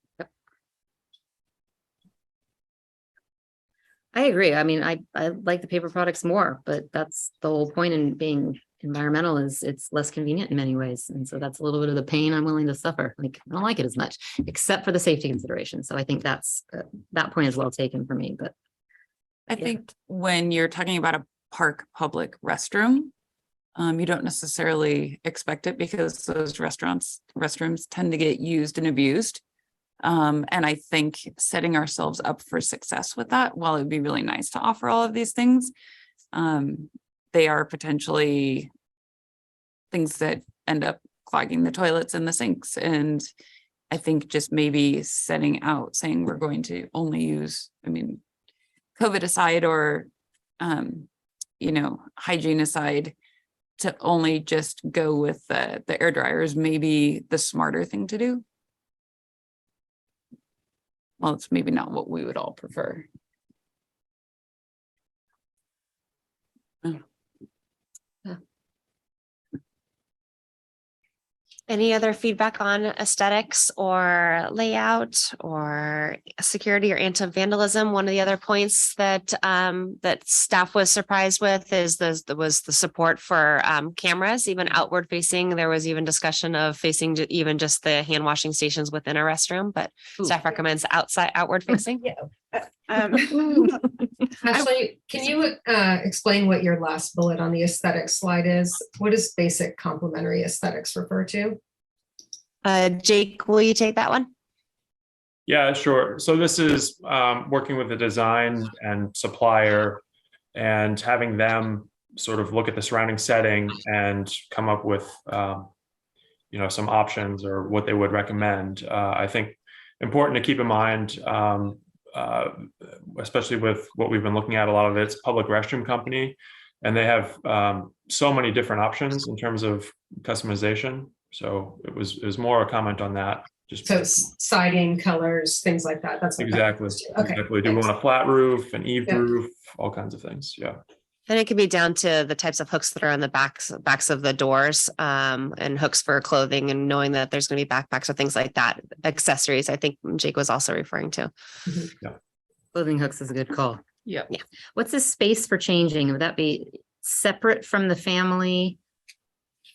H: I agree. I mean, I like the paper products more, but that's the whole point in being environmental is it's less convenient in many ways. And so that's a little bit of the pain I'm willing to suffer. Like, I don't like it as much, except for the safety consideration. So I think that's, that point is well taken for me, but.
L: I think when you're talking about a park public restroom, you don't necessarily expect it because those restrooms tend to get used and abused. And I think setting ourselves up for success with that, while it would be really nice to offer all of these things, they are potentially things that end up clogging the toilets and the sinks. And I think just maybe setting out saying we're going to only use, COVID aside or, hygiene aside, to only just go with the air dryers may be the smarter thing to do. Well, it's maybe not what we would all prefer.
F: Any other feedback on aesthetics or layout or security or anti-vandalism? One of the other points that that staff was surprised with is was the support for cameras, even outward facing. There was even discussion of facing even just the hand washing stations within a restroom, but staff recommends outward facing.
C: Ashley, can you explain what your last bullet on the aesthetics slide is? What does basic complementary aesthetics refer to?
F: Jake, will you take that one?
K: Yeah, sure. So this is working with the design and supplier and having them sort of look at the surrounding setting and come up with, some options or what they would recommend. I think important to keep in mind, especially with what we've been looking at, a lot of it's public restroom company, and they have so many different options in terms of customization. So it was more a comment on that. Just
C: So siding, colors, things like that. That's what that
K: exactly.
C: refers to. Okay.
K: Exactly. Do we
C: thanks.
K: want a flat roof, an eave
C: Yeah.
K: roof, all kinds of things? Yeah.
F: And it can be down to the types of hooks that are on the backs of the doors, and hooks for clothing, and knowing that there's going to be backpacks or things like that. Accessories, I think Jake was also referring to.
H: Clothing hooks is a good call.
L: Yeah.
F: Yeah.
H: What's the space for changing? Would that be separate from the family?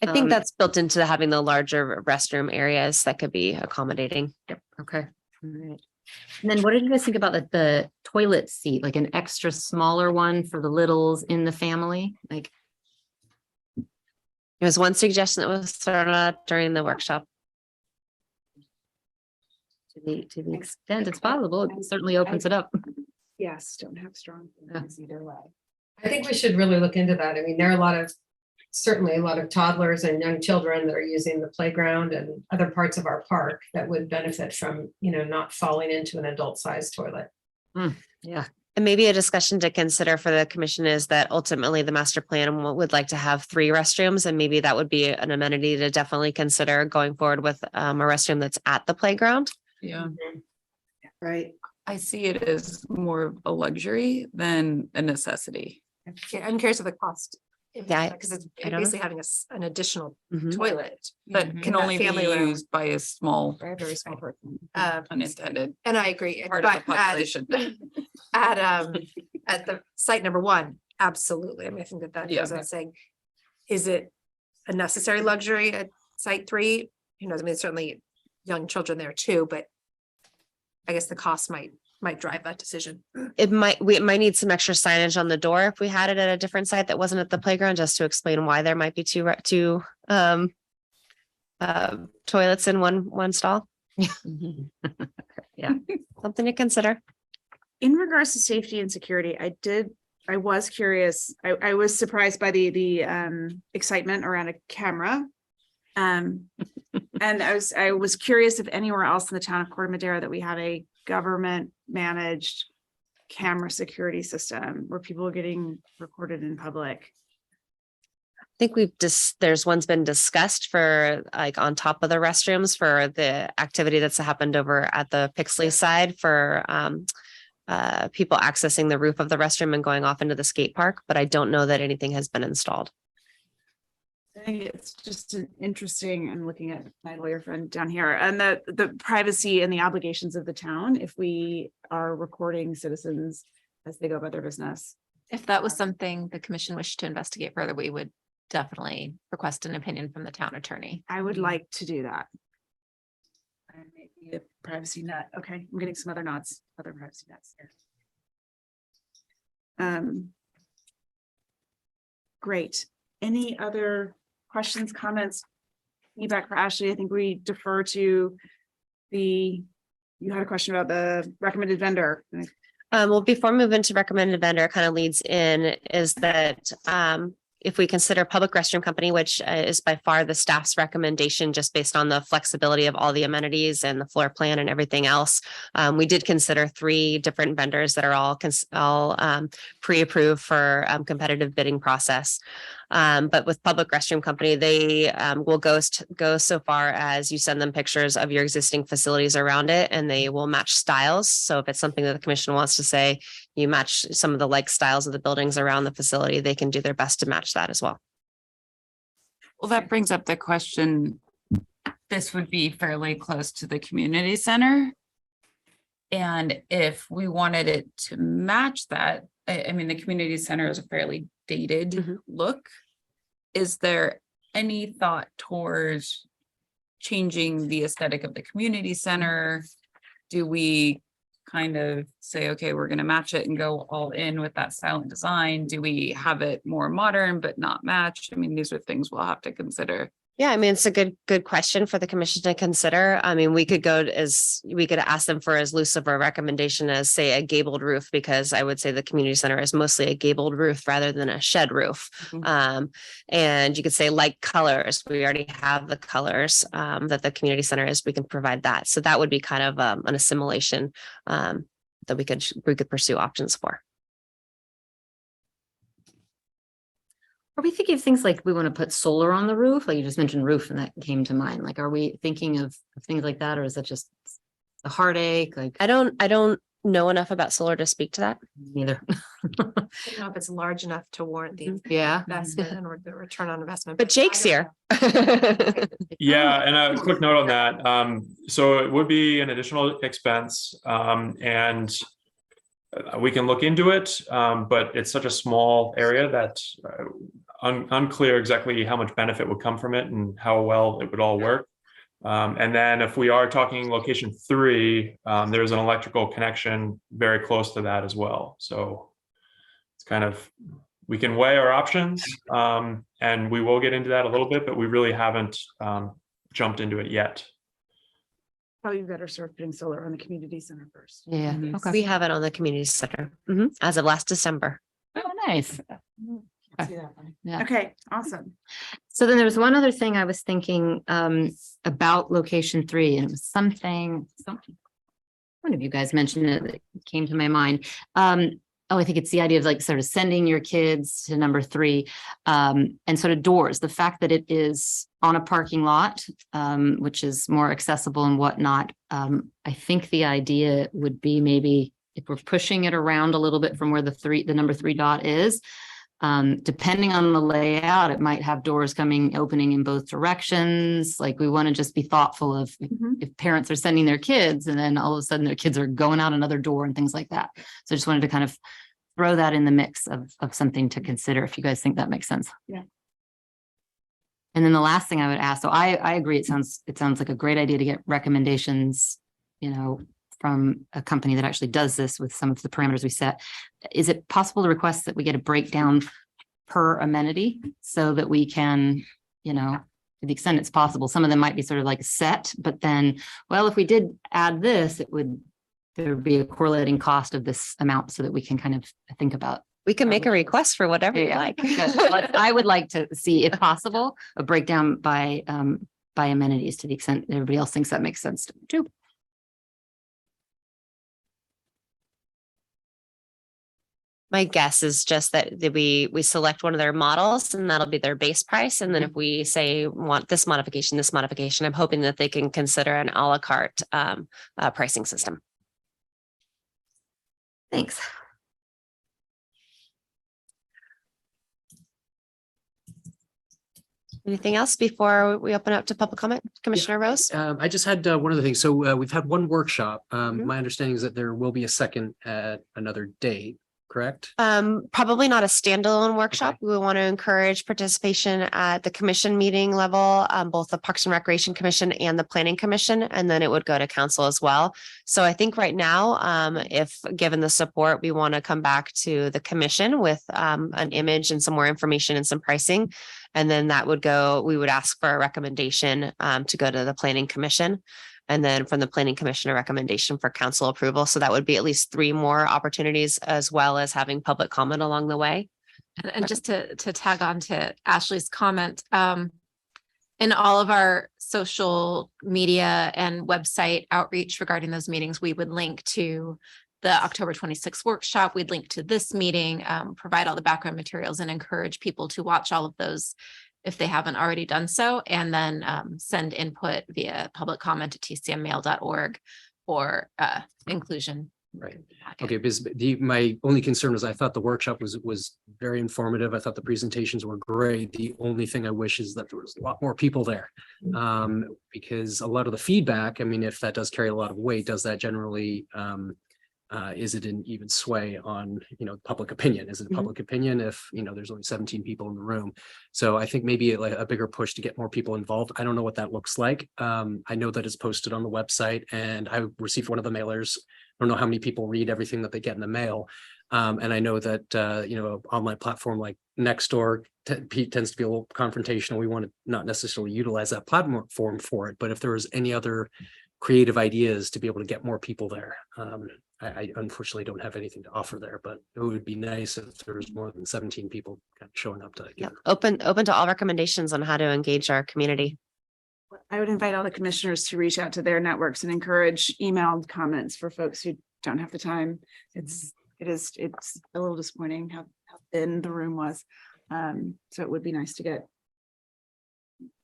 F: I think
H: Um,
F: that's built into having the larger restroom areas that could be accommodating.
H: Okay. All right. And then what did you guys think about the toilet seat, like an extra smaller one for the littles in the family? Like,
F: It was one suggestion that was thrown out during the workshop.
H: to the extent it's possible, it certainly opens it up.
A: Yes, don't have strong feelings either way.
C: I think we should really look into that. I mean, there are certainly a lot of toddlers and young children that are using the playground and other parts of our park that would benefit from, not falling into an adult-sized toilet.
H: Yeah.
F: And maybe a discussion to consider for the commission is that ultimately the master plan would like to have 3 restrooms, and maybe that would be an amenity to definitely consider going forward with a restroom that's at the playground.
L: Yeah.
A: Right.
L: I see it as more of a luxury than a necessity.
G: Yeah, I'm curious of the cost.
F: Yeah,
G: Because it's
F: I don't know.
G: basically having an additional
F: Mhm.
G: toilet.
L: That
G: in
L: can
G: that
L: only be
G: family room.
L: used by a small,
G: Very, very small person.
L: unintended
G: And I agree.
L: part of the
G: But
L: population.
G: at the site number 1, absolutely. I mean, I think that
L: Yeah.
G: goes without saying. Is it a necessary luxury at site 3? Who knows? I mean, certainly young children there too, but I guess the cost might drive that decision.
F: We might need some extra signage on the door if we had it at a different site that wasn't at the playground, just to explain why there might be two toilets in one stall.
H: Yeah.
F: Something to consider.
A: In regards to safety and security, I was curious. I was surprised by the excitement around a camera. And I was curious if anywhere else in the town of Corte Madera that we have a government managed camera security system where people are getting recorded in public.
F: I think there's one's been discussed for like on top of the restrooms for the activity that's happened over at the Pixley side for people accessing the roof of the restroom and going off into the skate park, but I don't know that anything has been installed.
A: I think it's just an interesting, I'm looking at my lawyer friend down here, and the privacy and the obligations of the town if we are recording citizens as they go about their business.
B: If that was something the commission wished to investigate further, we would definitely request an opinion from the town attorney.
A: I would like to do that. I may be a privacy nut. Okay, I'm getting some other privacy nuts here. Great. Any other questions, comments, feedback for Ashley? I think we defer to you had a question about the recommended vendor.
F: Well, before we move into recommended vendor, kind of leads in is that if we consider public restroom company, which is by far the staff's recommendation, just based on the flexibility of all the amenities and the floor plan and everything else, we did consider 3 different vendors that are all pre-approved for competitive bidding process. But with public restroom company, they will go so far as you send them pictures of your existing facilities around it, and they will match styles. So if it's something that the commission wants to say, you match some of the like styles of the buildings around the facility, they can do their best to match that as well.
L: Well, that brings up the question, this would be fairly close to the community center. And if we wanted it to match that, I mean, the community center is a fairly dated look. Is there any thought towards changing the aesthetic of the community center? Do we kind of say, okay, we're going to match it and go all in with that style and design? Do we have it more modern but not matched? I mean, these are things we'll have to consider.
F: Yeah, I mean, it's a good question for the commission to consider. I mean, we could ask them for as loose of a recommendation as, say, a gabled roof, because I would say the community center is mostly a gabled roof rather than a shed roof. And you could say like colors. We already have the colors that the community center is. We can provide that. So that would be kind of an assimilation that we could pursue options for.
H: Are we thinking of things like we want to put solar on the roof? Like you just mentioned roof and that came to mind. Like, are we thinking of things like that? Or is that just a heartache? Like,
F: I don't know enough about solar to speak to that.
H: neither.
G: I don't know if it's large enough to warrant the
H: Yeah.
G: investment or the return on investment.
F: But Jake's here.
K: Yeah, and a quick note on that. So it would be an additional expense, and we can look into it, but it's such a small area that unclear exactly how much benefit would come from it and how well it would all work. And then if we are talking location 3, there's an electrical connection very close to that as well. So it's kind of, we can weigh our options, and we will get into that a little bit, but we really haven't jumped into it yet.
A: Probably better serve putting solar on the community center first.
H: Yeah. Okay.
F: We have it on the community center as of last December.
H: Oh, nice. Yeah.
A: Okay, awesome.
H: So then there was one other thing I was thinking about location 3, and it was something one of you guys mentioned it that came to my mind. I think it's the idea of like sort of sending your kids to number 3 and sort of doors. The fact that it is on a parking lot, which is more accessible and whatnot. I think the idea would be maybe if we're pushing it around a little bit from where the number 3 dot is, depending on the layout, it might have doors opening in both directions. Like we want to just be thoughtful of if parents are sending their kids and then all of a sudden their kids are going out another door and things like that. So I just wanted to kind of throw that in the mix of something to consider, if you guys think that makes sense.
A: Yeah.
H: And then the last thing I would ask, so I agree, it sounds like a great idea to get recommendations, from a company that actually does this with some of the parameters we set. Is it possible to request that we get a breakdown per amenity so that we can, to the extent it's possible, some of them might be sort of like set, but then, well, if we did add this, there would be a correlating cost of this amount so that we can kind of think about.
F: We can make a request for whatever you like.
H: I would like to see, if possible, a breakdown by amenities to the extent everybody else thinks that makes sense too.
F: My guess is just that we select one of their models and that'll be their base price. And then if we say want this modification, I'm hoping that they can consider an a la carte pricing system.
H: Thanks.
F: Anything else before we open up to public comment? Commissioner Rose?
J: I just had one other thing. So we've had one workshop. My understanding is that there will be a second at another date, correct?
F: Probably not a standalone workshop. We want to encourage participation at the commission meeting level, both the Parks and Recreation Commission and the Planning Commission, and then it would go to council as well. So I think right now, if given the support, we want to come back to the commission with an image and some more information and some pricing. And then we would ask for a recommendation to go to the Planning Commission. And then from the Planning Commission, a recommendation for council approval. So that would be at least 3 more opportunities, as well as having public comment along the way.
G: And just to tag on to Ashley's comment, in all of our social media and website outreach regarding those meetings, we would link to the October 26th workshop. We'd link to this meeting, provide all the background materials and encourage people to watch all of those if they haven't already done so, and then send input via public comment at tcmmail.org or inclusion
J: Right.
B: packet.
J: Okay, because my only concern was I thought the workshop was very informative. I thought the presentations were great. The only thing I wish is that there was a lot more people there. Because a lot of the feedback, I mean, if that does carry a lot of weight, does that generally is it an even sway on, public opinion? Is it public opinion if, there's only 17 people in the room? So I think maybe like a bigger push to get more people involved. I don't know what that looks like. I know that it's posted on the website and I received one of the mailers. I don't know how many people read everything that they get in the mail. And I know that, online platform like Nextdoor tends to be a little confrontational. We want to not necessarily utilize that platform for it, but if there was any other creative ideas to be able to get more people there. I unfortunately don't have anything to offer there, but it would be nice if there was more than 17 people kind of showing up to.
F: Yep. Open to all recommendations on how to engage our community.
A: I would invite all the commissioners to reach out to their networks and encourage emailed comments for folks who don't have the time. It's a little disappointing how thin the room was. So it would be nice to get.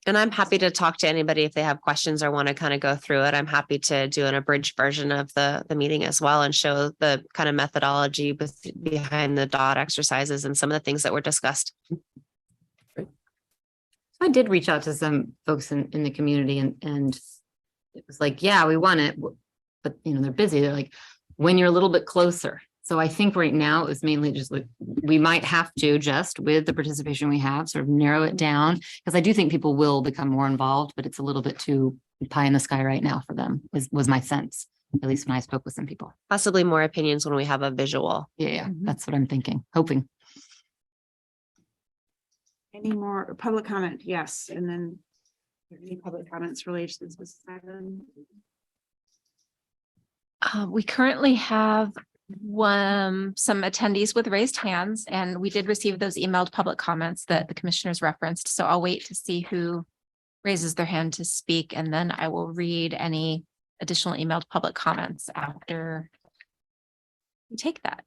F: And I'm happy to talk to anybody if they have questions or want to kind of go through it. I'm happy to do an abridged version of the meeting as well and show the kind of methodology behind the dot exercises and some of the things that were discussed.
H: I did reach out to some folks in the community and it was like, yeah, we want it, but they're busy. They're like, when you're a little bit closer. So I think right now it was mainly just like, we might have to just with the participation we have sort of narrow it down because I do think people will become more involved, but it's a little bit too pie in the sky right now for them was my sense, at least when I spoke with some people.
F: Possibly more opinions when we have a visual.
H: Yeah, that's what I'm thinking, hoping.
A: Any more public comment? Yes, and then any public comments related to this item?
B: We currently have some attendees with raised hands, and we did receive those emailed public comments that the commissioners referenced. So I'll wait to see who raises their hand to speak, and then I will read any additional emailed public comments after we take that.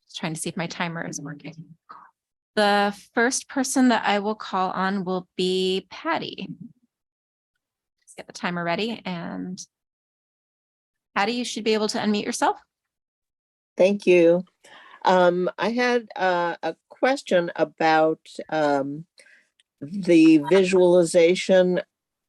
B: Just trying to see if my timer is working. The first person that I will call on will be Patty. Let's get the timer ready, and Patty, you should be able to unmute yourself.
M: Thank you. I had a question about the visualization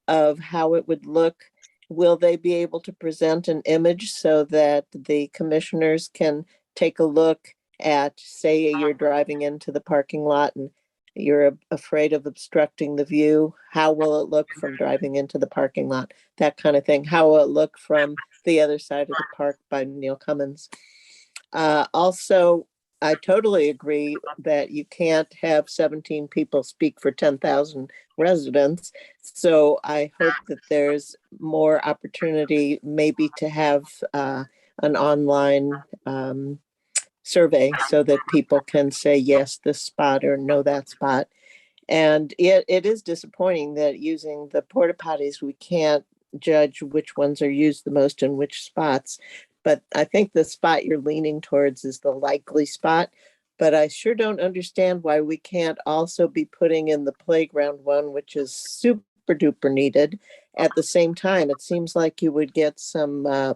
M: of how it would look. Will they be able to present an image so that the commissioners can take a look at, say, you're driving into the parking lot and you're afraid of obstructing the view? How will it look from driving into the parking lot? That kind of thing. How will it look from the other side of the park by Neil Cummins? Also, I totally agree that you can't have 17 people speak for 10,000 residents. So I hope that there's more opportunity maybe to have an online survey so that people can say, yes, this spot or no, that spot. And it is disappointing that using the porta potties, we can't judge which ones are used the most in which spots. But I think the spot you're leaning towards is the likely spot. But I sure don't understand why we can't also be putting in the playground one, which is super duper needed at the same time. It seems like you would get some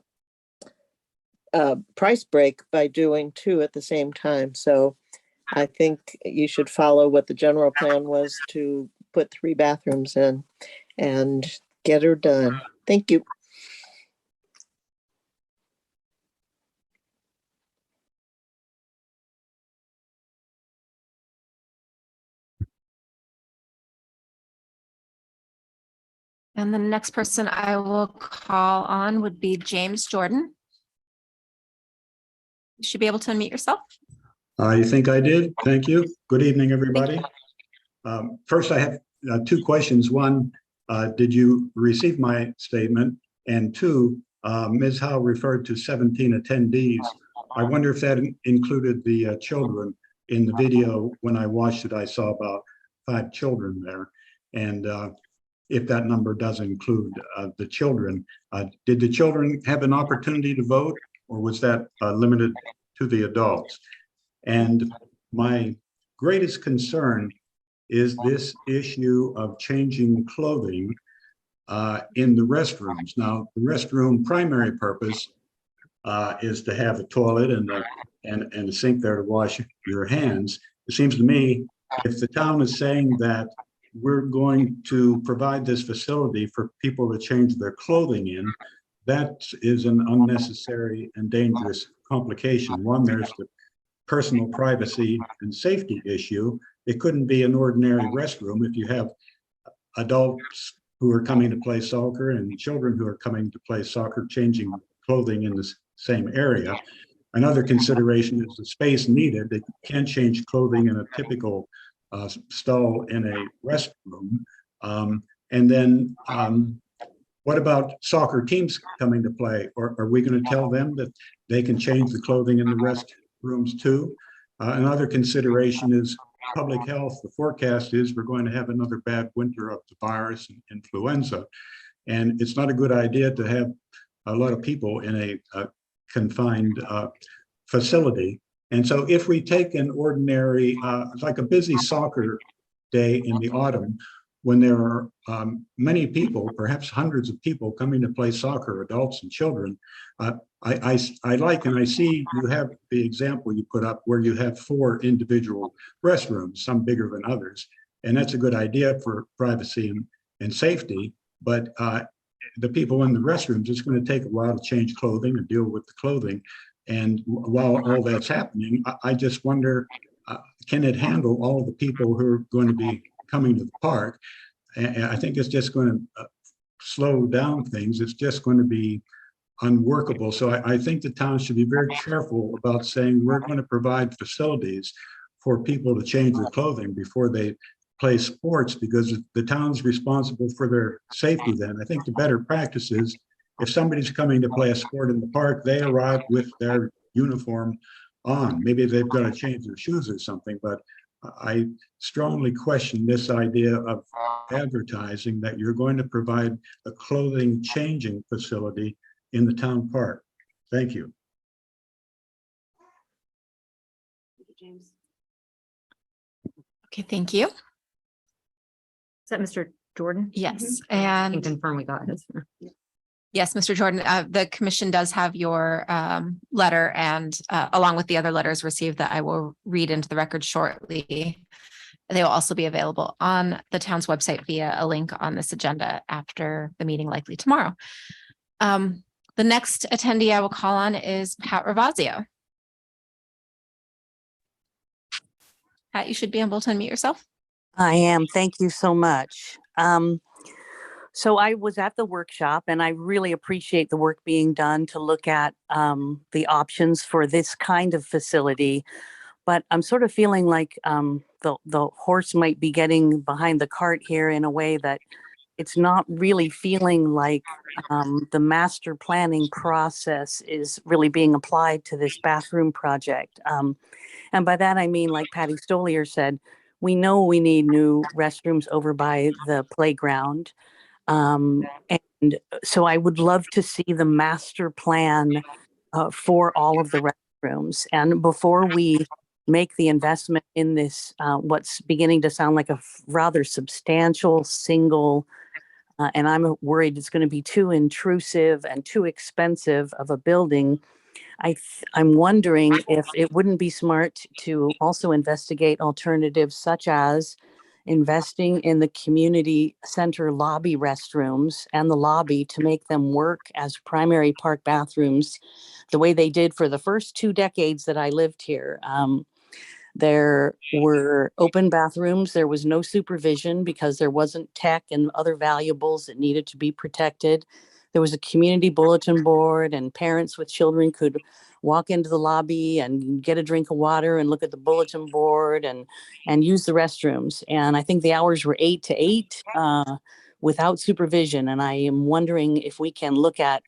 M: price break by doing two at the same time. So I think you should follow what the general plan was to put 3 bathrooms in and get her done. Thank you.
B: And the next person I will call on would be James Jordan. You should be able to unmute yourself.
N: You think I did? Thank you. Good evening, everybody. First, I have 2 questions. One, did you receive my statement? And 2, Ms. Howe referred to 17 attendees. I wonder if that included the children. In the video, when I watched it, I saw about 5 children there. And if that number does include the children, did the children have an opportunity to vote, or was that limited to the adults? And my greatest concern is this issue of changing clothing in the restrooms. Now, the restroom primary purpose is to have a toilet and a sink there to wash your hands. It seems to me, if the town is saying that we're going to provide this facility for people to change their clothing in, that is an unnecessary and dangerous complication. One, there's the personal privacy and safety issue. It couldn't be an ordinary restroom if you have adults who are coming to play soccer and children who are coming to play soccer changing clothing in the same area. Another consideration is the space needed. They can't change clothing in a typical stall in a restroom. And then what about soccer teams coming to play? Or are we going to tell them that they can change the clothing in the restrooms too? Another consideration is public health. The forecast is we're going to have another bad winter of the virus and influenza. And it's not a good idea to have a lot of people in a confined facility. And so if we take an ordinary, like a busy soccer day in the autumn, when there are many people, perhaps hundreds of people coming to play soccer, adults and children, I like, and I see you have the example you put up where you have 4 individual restrooms, some bigger than others. And that's a good idea for privacy and safety. But the people in the restrooms, it's going to take a while to change clothing and deal with the clothing. And while all that's happening, I just wonder, can it handle all the people who are going to be coming to the park? And I think it's just going to slow down things. It's just going to be unworkable. So I think the town should be very careful about saying we're going to provide facilities for people to change their clothing before they play sports, because the town's responsible for their safety then. I think the better practice is if somebody's coming to play a sport in the park, they arrive with their uniform on. Maybe they've got to change their shoes or something, but I strongly question this idea of advertising that you're going to provide a clothing changing facility in the town park. Thank you.
A: James.
B: Okay, thank you.
H: Is that Mr. Jordan?
B: Yes,
H: I can
B: and
H: confirm we got his.
B: yes, Mr. Jordan, the commission does have your letter, and along with the other letters received that I will read into the record shortly. They will also be available on the town's website via a link on this agenda after the meeting, likely tomorrow. The next attendee I will call on is Pat Ravazio. Pat, you should be able to unmute yourself.
O: I am. Thank you so much. So I was at the workshop and I really appreciate the work being done to look at the options for this kind of facility. But I'm sort of feeling like the horse might be getting behind the cart here in a way that it's not really feeling like the master planning process is really being applied to this bathroom project. And by that, I mean, like Patty Stolier said, we know we need new restrooms over by the playground. And so I would love to see the master plan for all of the restrooms. And before we make the investment in this, what's beginning to sound like a rather substantial single, and I'm worried it's going to be too intrusive and too expensive of a building, I'm wondering if it wouldn't be smart to also investigate alternatives such as investing in the community center lobby restrooms and the lobby to make them work as primary park bathrooms the way they did for the first 2 decades that I lived here. There were open bathrooms. There was no supervision because there wasn't tech and other valuables that needed to be protected. There was a community bulletin board and parents with children could walk into the lobby and get a drink of water and look at the bulletin board and use the restrooms. And I think the hours were 8 to 8 without supervision. And I am wondering if we can look at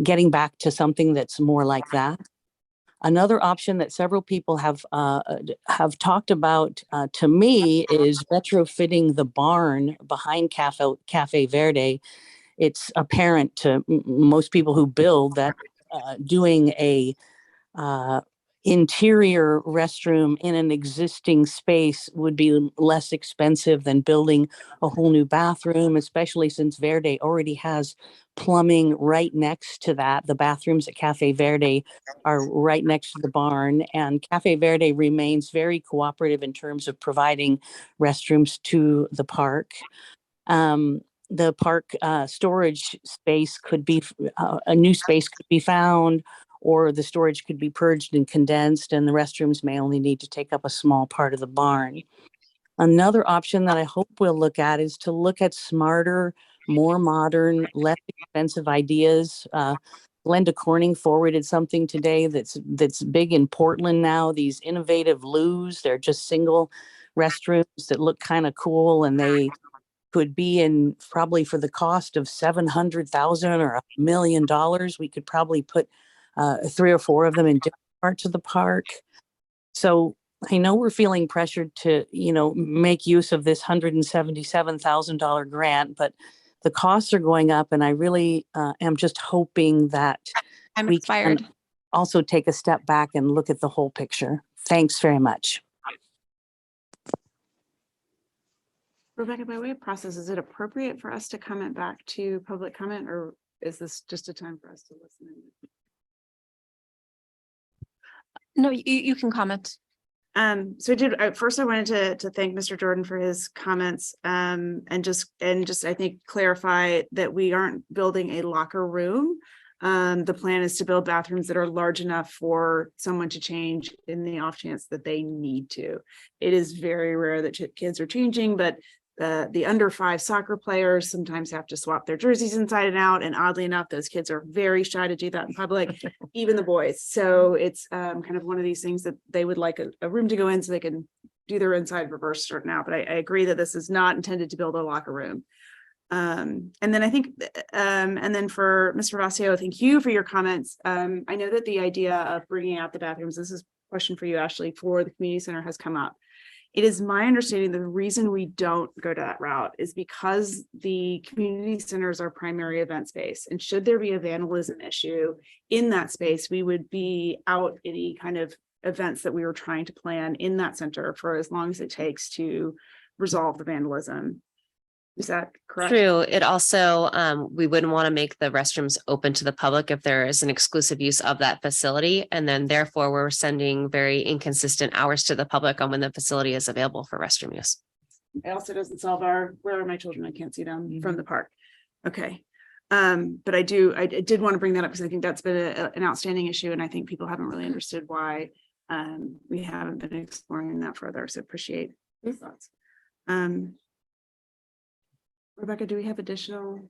O: getting back to something that's more like that. Another option that several people have talked about to me is retrofitting the barn behind Cafe Verde. It's apparent to most people who build that doing a interior restroom in an existing space would be less expensive than building a whole new bathroom, especially since Verde already has plumbing right next to that. The bathrooms at Cafe Verde are right next to the barn, and Cafe Verde remains very cooperative in terms of providing restrooms to the park. The park storage space could be, a new space could be found, or the storage could be purged and condensed, and the restrooms may only need to take up a small part of the barn. Another option that I hope we'll look at is to look at smarter, more modern, less expensive ideas. Glenda Corning forwarded something today that's big in Portland now, these innovative loos. They're just single restrooms that look kind of cool, and they could be in probably for the cost of $700,000 or $1 million. We could probably put 3 or 4 of them in different parts of the park. So I know we're feeling pressured to, make use of this $177,000 grant, but the costs are going up, and I really am just hoping that
B: I'm
O: we
B: expired.
O: can also take a step back and look at the whole picture. Thanks very much.
A: Rebecca, by way of process, is it appropriate for us to comment back to public comment, or is this just a time for us to listen?
B: No, you can comment.
A: So first I wanted to thank Mr. Jordan for his comments, and just I think clarify that we aren't building a locker room. The plan is to build bathrooms that are large enough for someone to change in the off chance that they need to. It is very rare that kids are changing, but the under 5 soccer players sometimes have to swap their jerseys inside and out. And oddly enough, those kids are very shy to do that in public, even the boys. So it's kind of one of these things that they would like a room to go in so they can do their inside reverse start now. But I agree that this is not intended to build a locker room. And then I think, and then for Mr. Rossio, thank you for your comments. I know that the idea of bringing out the bathrooms, this is a question for you, Ashley, for the community center has come up. It is my understanding that the reason we don't go to that route is because the community center is our primary event space. And should there be a vandalism issue in that space, we would be out any kind of events that we were trying to plan in that center for as long as it takes to resolve the vandalism. Is that correct?
F: True. It also, we wouldn't want to make the restrooms open to the public if there is an exclusive use of that facility. And then therefore we're sending very inconsistent hours to the public on when the facility is available for restroom use.
A: It also doesn't solve where are my children? I can't see them from the park. Okay. But I did want to bring that up because I think that's been an outstanding issue. And I think people haven't really understood why we haven't been exploring that further. So appreciate your thoughts. Rebecca, do we have additional?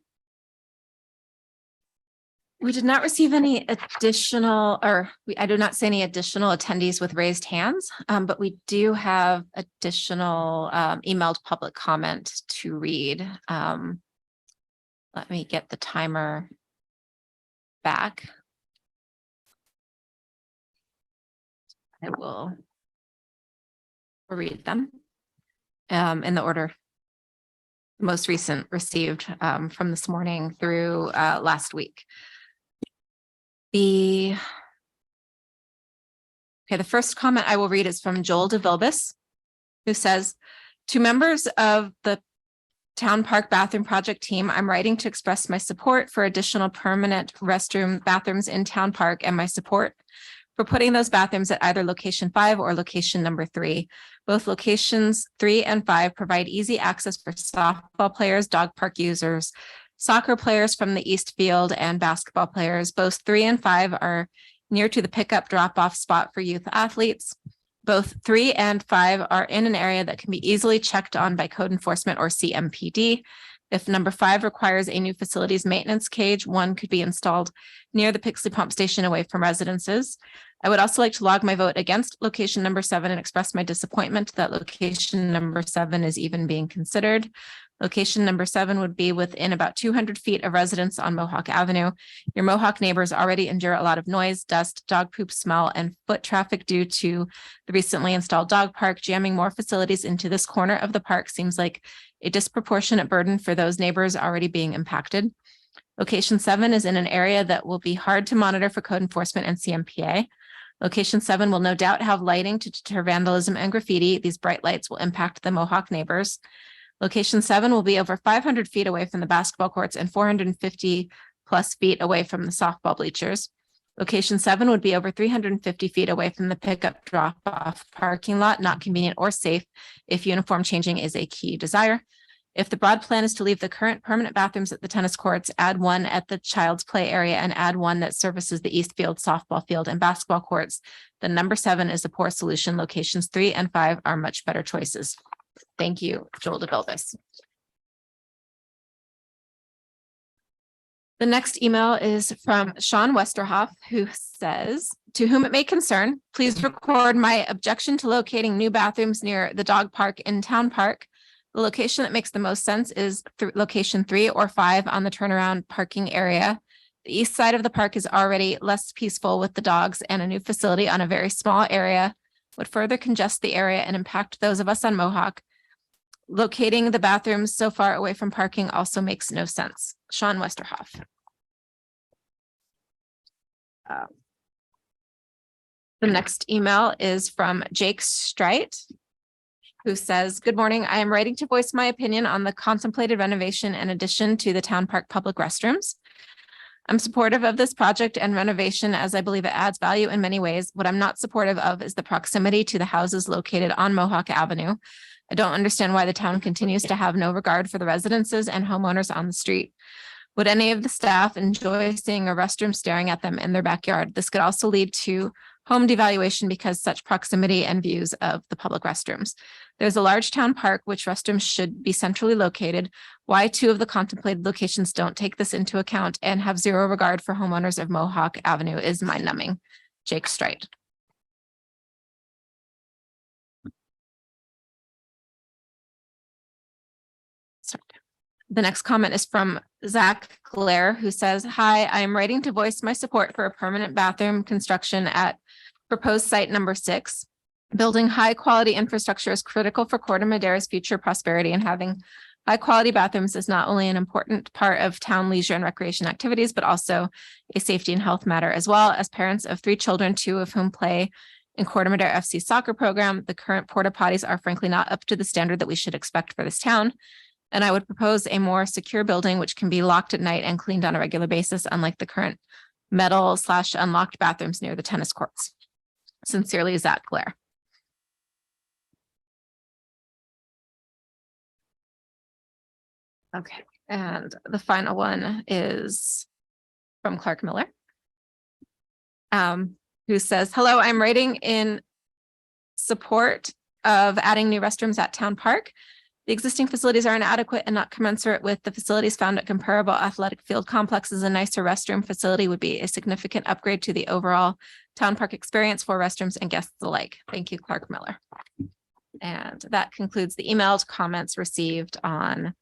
B: We did not receive any additional, I do not see any additional attendees with raised hands, but we do have additional emailed public comment to read. Let me get the timer back. I will read them in the order most recent received from this morning through last week. The first comment I will read is from Joel DeVilbus, who says, to members of the Town Park Bathroom Project team, I'm writing to express my support for additional permanent bathrooms in Town Park and my support for putting those bathrooms at either location 5 or location number 3. Both locations 3 and 5 provide easy access for softball players, dog park users, soccer players from the East Field, and basketball players. Both 3 and 5 are near to the pickup drop-off spot for youth athletes. Both 3 and 5 are in an area that can be easily checked on by code enforcement or CMPD. If number 5 requires a new facilities maintenance cage, one could be installed near the Pixley pump station away from residences. I would also like to log my vote against location number 7 and express my disappointment that location number 7 is even being considered. Location number 7 would be within about 200 feet of residence on Mohawk Avenue. Your Mohawk neighbors already endure a lot of noise, dust, dog poop smell, and foot traffic due to the recently installed dog park. Jamming more facilities into this corner of the park seems like a disproportionate burden for those neighbors already being impacted. Location 7 is in an area that will be hard to monitor for code enforcement and CMPA. Location 7 will no doubt have lighting to deter vandalism and graffiti. These bright lights will impact the Mohawk neighbors. Location 7 will be over 500 feet away from the basketball courts and 450 plus feet away from the softball bleachers. Location 7 would be over 350 feet away from the pickup drop-off parking lot, not convenient or safe if uniform changing is a key desire. If the broad plan is to leave the current permanent bathrooms at the tennis courts, add one at the child's play area, and add one that services the East Field, softball field, and basketball courts, then number 7 is a poor solution. Locations 3 and 5 are much better choices. Thank you, Joel DeVilbiss. The next email is from Sean Westerhoff, who says, to whom it may concern, please record my objection to locating new bathrooms near the dog park in Town Park. The location that makes the most sense is location 3 or 5 on the turnaround parking area. The east side of the park is already less peaceful with the dogs, and a new facility on a very small area would further congest the area and impact those of us on Mohawk. Locating the bathrooms so far away from parking also makes no sense. Sean Westerhoff. The next email is from Jake Strite, who says, good morning. I am writing to voice my opinion on the contemplated renovation and addition to the Town Park public restrooms. I'm supportive of this project and renovation as I believe it adds value in many ways. What I'm not supportive of is the proximity to the houses located on Mohawk Avenue. I don't understand why the town continues to have no regard for the residences and homeowners on the street. Would any of the staff enjoy seeing a restroom staring at them in their backyard? This could also lead to home devaluation because such proximity and views of the public restrooms. There's a large town park, which restrooms should be centrally located. Why 2 of the contemplated locations don't take this into account and have zero regard for homeowners of Mohawk Avenue is mind-numbing. Jake Strite. The next comment is from Zach Claire, who says, hi, I am writing to voice my support for a permanent bathroom construction at proposed site number 6. Building high quality infrastructure is critical for Corte Madera's future prosperity, and having high quality bathrooms is not only an important part of town leisure and recreation activities, but also a safety and health matter as well. As parents of 3 children, 2 of whom play in Corte Madera FC soccer program, the current porta potties are frankly not up to the standard that we should expect for this town. And I would propose a more secure building which can be locked at night and cleaned on a regular basis, unlike the current metal/unlocked bathrooms near the tennis courts. Sincerely, Zach Claire. Okay, and the final one is from Clark Miller, who says, hello, I'm writing in support of adding new restrooms at Town Park. The existing facilities are inadequate and not commensurate with the facilities found at comparable athletic field complexes. A nicer restroom facility would be a significant upgrade to the overall Town Park experience for restrooms and guests alike. Thank you, Clark Miller. And that concludes the emailed comments received on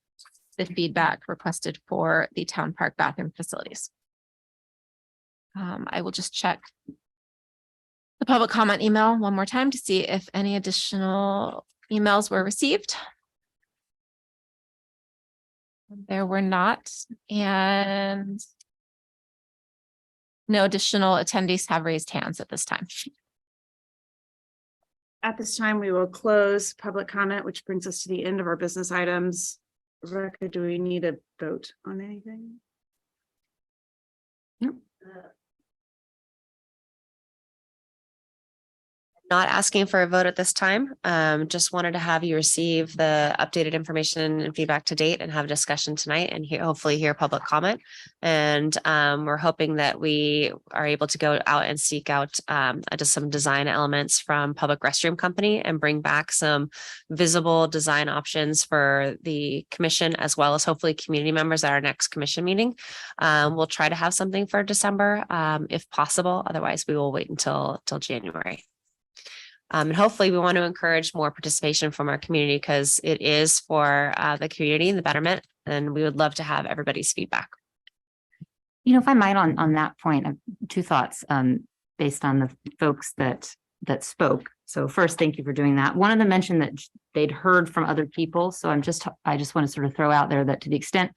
B: the feedback requested for the Town Park bathroom facilities. I will just check the public comment email one more time to see if any additional emails were received. There were not, and no additional attendees have raised hands at this time.
A: At this time, we will close public comment, which brings us to the end of our business items. Rebecca, do we need a vote on anything? No.
F: Not asking for a vote at this time. Just wanted to have you receive the updated information and feedback to date and have a discussion tonight and hopefully hear public comment. And we're hoping that we are able to go out and seek out just some design elements from Public Restroom Company and bring back some visible design options for the commission, as well as hopefully community members at our next commission meeting. We'll try to have something for December if possible. Otherwise, we will wait until January. And hopefully we want to encourage more participation from our community because it is for the community and the betterment, and we would love to have everybody's feedback.
H: You know, if I might on that point, two thoughts based on the folks that spoke. So first, thank you for doing that. One of them mentioned that they'd heard from other people. So I just want to sort of throw out there that to the extent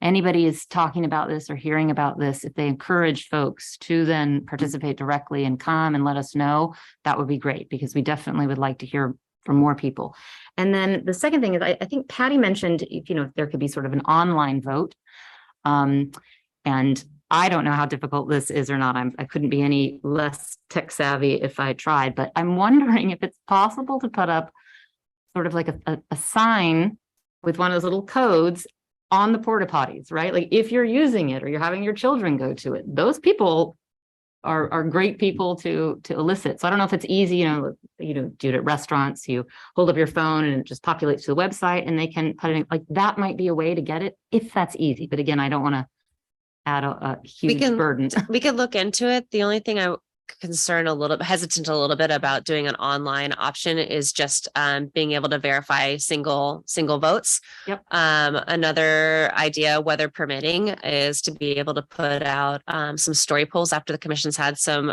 H: anybody is talking about this or hearing about this, if they encourage folks to then participate directly and come and let us know, that would be great, because we definitely would like to hear from more people. And then the second thing is, I think Patty mentioned, if there could be sort of an online vote. And I don't know how difficult this is or not. I couldn't be any less tech savvy if I tried, but I'm wondering if it's possible to put up sort of like a sign with one of those little codes on the porta potties, right? Like if you're using it or you're having your children go to it, those people are great people to elicit. So I don't know if it's easy, do it at restaurants, you hold up your phone and it just populates to the website and they can put it in, like that might be a way to get it if that's easy. But again, I don't want to add a huge burden.
F: We could look into it. The only thing I hesitant a little bit about doing an online option is just being able to verify single votes.
H: Yep.
F: Another idea, weather permitting, is to be able to put out some story polls after the commission's had some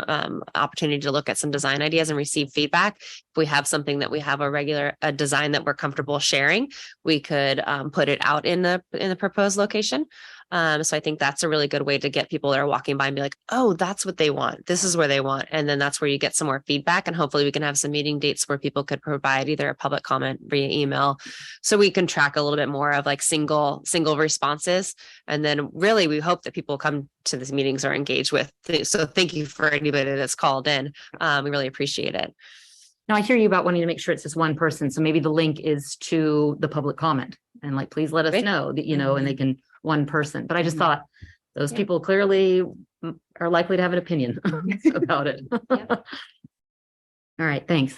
F: opportunity to look at some design ideas and receive feedback. If we have something that we have a design that we're comfortable sharing, we could put it out in the proposed location. So I think that's a really good way to get people that are walking by and be like, oh, that's what they want. This is where they want. And then that's where you get some more feedback. And hopefully we can have some meeting dates where people could provide either a public comment via email. So we can track a little bit more of like single responses. And then really we hope that people come to these meetings or engage with. So thank you for anybody that's called in. We really appreciate it.
H: Now I hear you about wanting to make sure it's just one person. So maybe the link is to the public comment and like, please let us know that, and they can one person. But I just thought those people clearly are likely to have an opinion about it. All right, thanks.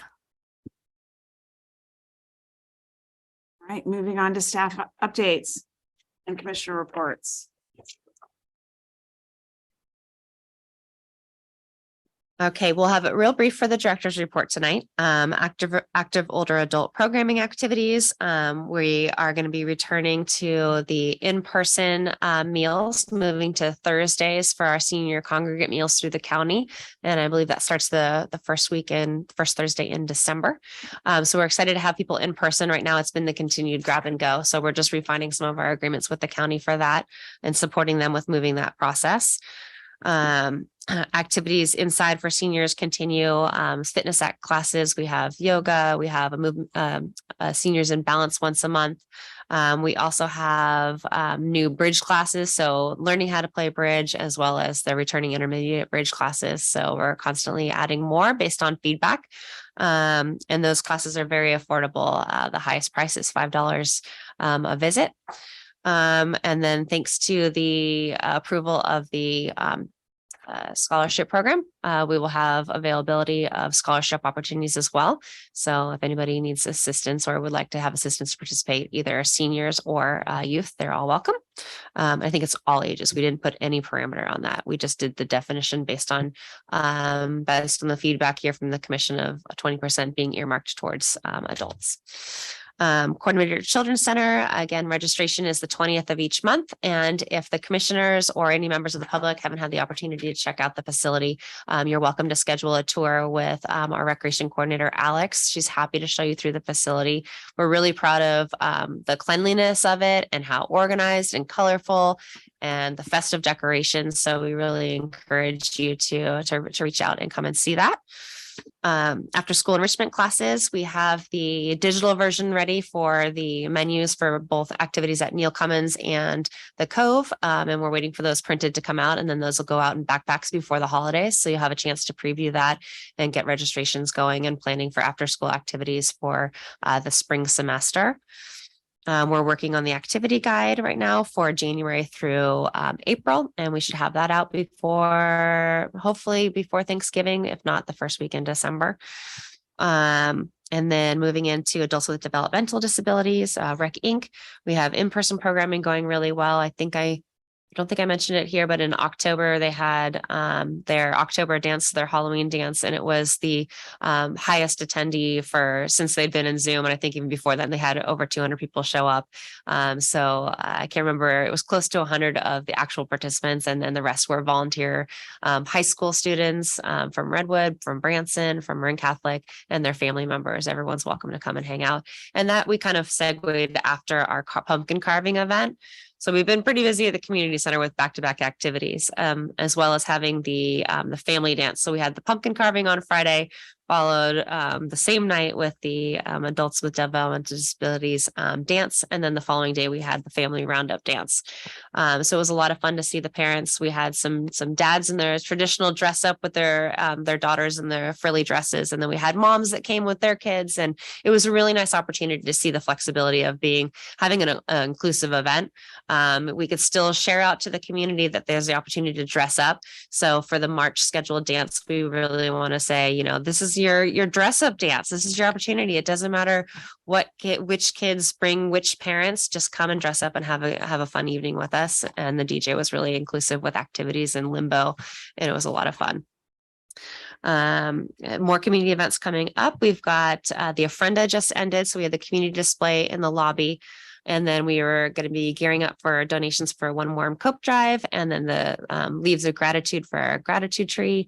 A: All right, moving on to staff updates and commissioner reports.
F: Okay, we'll have it real brief for the director's report tonight. Active older adult programming activities. We are going to be returning to the in-person meals, moving to Thursdays for our senior congregate meals through the county. And I believe that starts the first Thursday in December. So we're excited to have people in person. Right now, it's been the continued grab and go. So we're just refining some of our agreements with the county for that and supporting them with moving that process. Activities inside for seniors continue. Fitness act classes. We have yoga. We have seniors in balance once a month. We also have new bridge classes. So learning how to play bridge, as well as the returning intermediate bridge classes. So we're constantly adding more based on feedback. And those classes are very affordable. The highest price is $5 a visit. And then thanks to the approval of the scholarship program, we will have availability of scholarship opportunities as well. So if anybody needs assistance or would like to have assistance to participate, either seniors or youth, they're all welcome. I think it's all ages. We didn't put any parameter on that. We just did the definition based on the feedback here from the commission of 20% being earmarked towards adults. Corte Madera Children's Center, again, registration is the 20th of each month. And if the commissioners or any members of the public haven't had the opportunity to check out the facility, you're welcome to schedule a tour with our recreation coordinator, Alex. She's happy to show you through the facility. We're really proud of the cleanliness of it and how organized and colorful and the festive decorations. So we really encourage you to reach out and come and see that. After school enrichment classes, we have the digital version ready for the menus for both activities at Neil Cummins and the Cove. And we're waiting for those printed to come out, and then those will go out in backpacks before the holidays. So you'll have a chance to preview that and get registrations going and planning for after school activities for the spring semester. We're working on the activity guide right now for January through April, and we should have that out hopefully before Thanksgiving, if not the first week in December. And then moving into adults with developmental disabilities, Rec Inc. We have in-person programming going really well. I don't think I mentioned it here, but in October, they had their October dance, their Halloween dance, and it was the highest attendee since they'd been in Zoom. And I think even before then, they had over 200 people show up. So I can't remember, it was close to 100 of the actual participants. And then the rest were volunteer high school students from Redwood, from Branson, from Marin Catholic, and their family members. Everyone's welcome to come and hang out. And that we kind of segued after our pumpkin carving event. So we've been pretty busy at the community center with back-to-back activities, as well as having the family dance. So we had the pumpkin carving on Friday, followed the same night with the adults with developmental disabilities dance. And then the following day we had the family roundup dance. So it was a lot of fun to see the parents. We had some dads in their traditional dress up with their daughters in their frilly dresses. And then we had moms that came with their kids. And it was a really nice opportunity to see the flexibility of having an inclusive event. We could still share out to the community that there's the opportunity to dress up. So for the March scheduled dance, we really want to say, this is your dress up dance. This is your opportunity. It doesn't matter which kids bring which parents, just come and dress up and have a fun evening with us. And the DJ was really inclusive with activities and limbo, and it was a lot of fun. More community events coming up. We've got the Ofrenda just ended. So we had the community display in the lobby. And then we were going to be gearing up for donations for One Warm Coke Drive, and then the leaves of gratitude for our gratitude tree,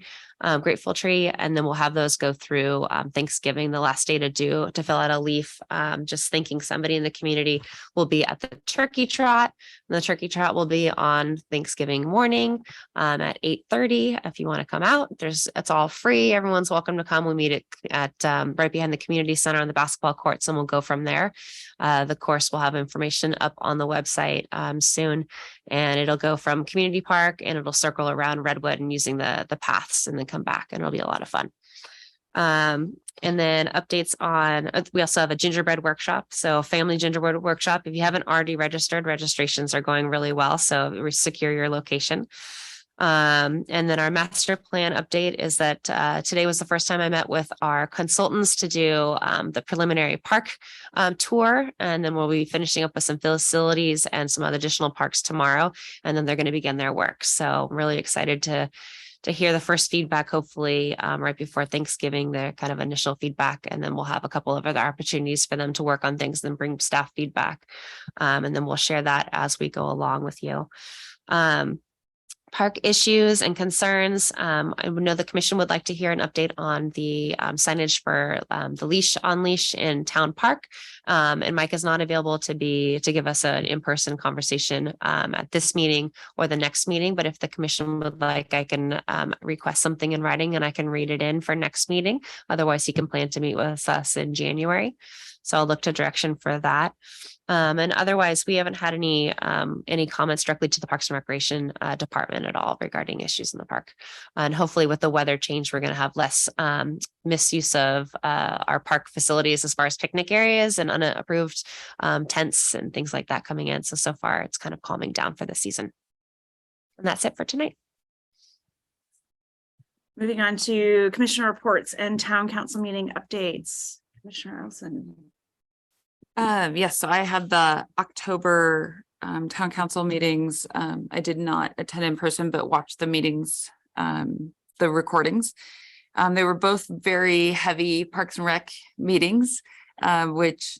F: grateful tree. And then we'll have those go through Thanksgiving, the last day to fill out a leaf. Just thinking somebody in the community will be at the turkey trot. And the turkey trot will be on Thanksgiving morning at 8:30. If you want to come out, it's all free. Everyone's welcome to come. We meet at right behind the community center on the basketball courts, and we'll go from there. The course will have information up on the website soon, and it'll go from community park and it'll circle around Redwood and using the paths, and then come back, and it'll be a lot of fun. And then updates on, we also have a gingerbread workshop. So family gingerbread workshop. If you haven't already registered, registrations are going really well. So secure your location. And then our master plan update is that today was the first time I met with our consultants to do the preliminary park tour. And then we'll be finishing up with some facilities and some other additional parks tomorrow. And then they're going to begin their work. So I'm really excited to hear the first feedback, hopefully right before Thanksgiving, their kind of initial feedback. And then we'll have a couple of other opportunities for them to work on things and bring staff feedback. And then we'll share that as we go along with you. Park issues and concerns. I know the commission would like to hear an update on the signage for the leash on leash in Town Park. And Mike is not available to give us an in-person conversation at this meeting or the next meeting. But if the commission would like, I can request something in writing and I can read it in for next meeting. Otherwise, he can plan to meet with us in January. So I'll look to direction for that. And otherwise, we haven't had any comments directly to the Parks and Recreation department at all regarding issues in the park. And hopefully with the weather change, we're going to have less misuse of our park facilities as far as picnic areas and unapproved tents and things like that coming in. So far, it's kind of calming down for the season. And that's it for tonight.
A: Moving on to commissioner reports and town council meeting updates. Commissioner Allison.
L: Yes, so I had the October town council meetings. I did not attend in person, but watched the meetings, the recordings. They were both very heavy Parks and Rec meetings, which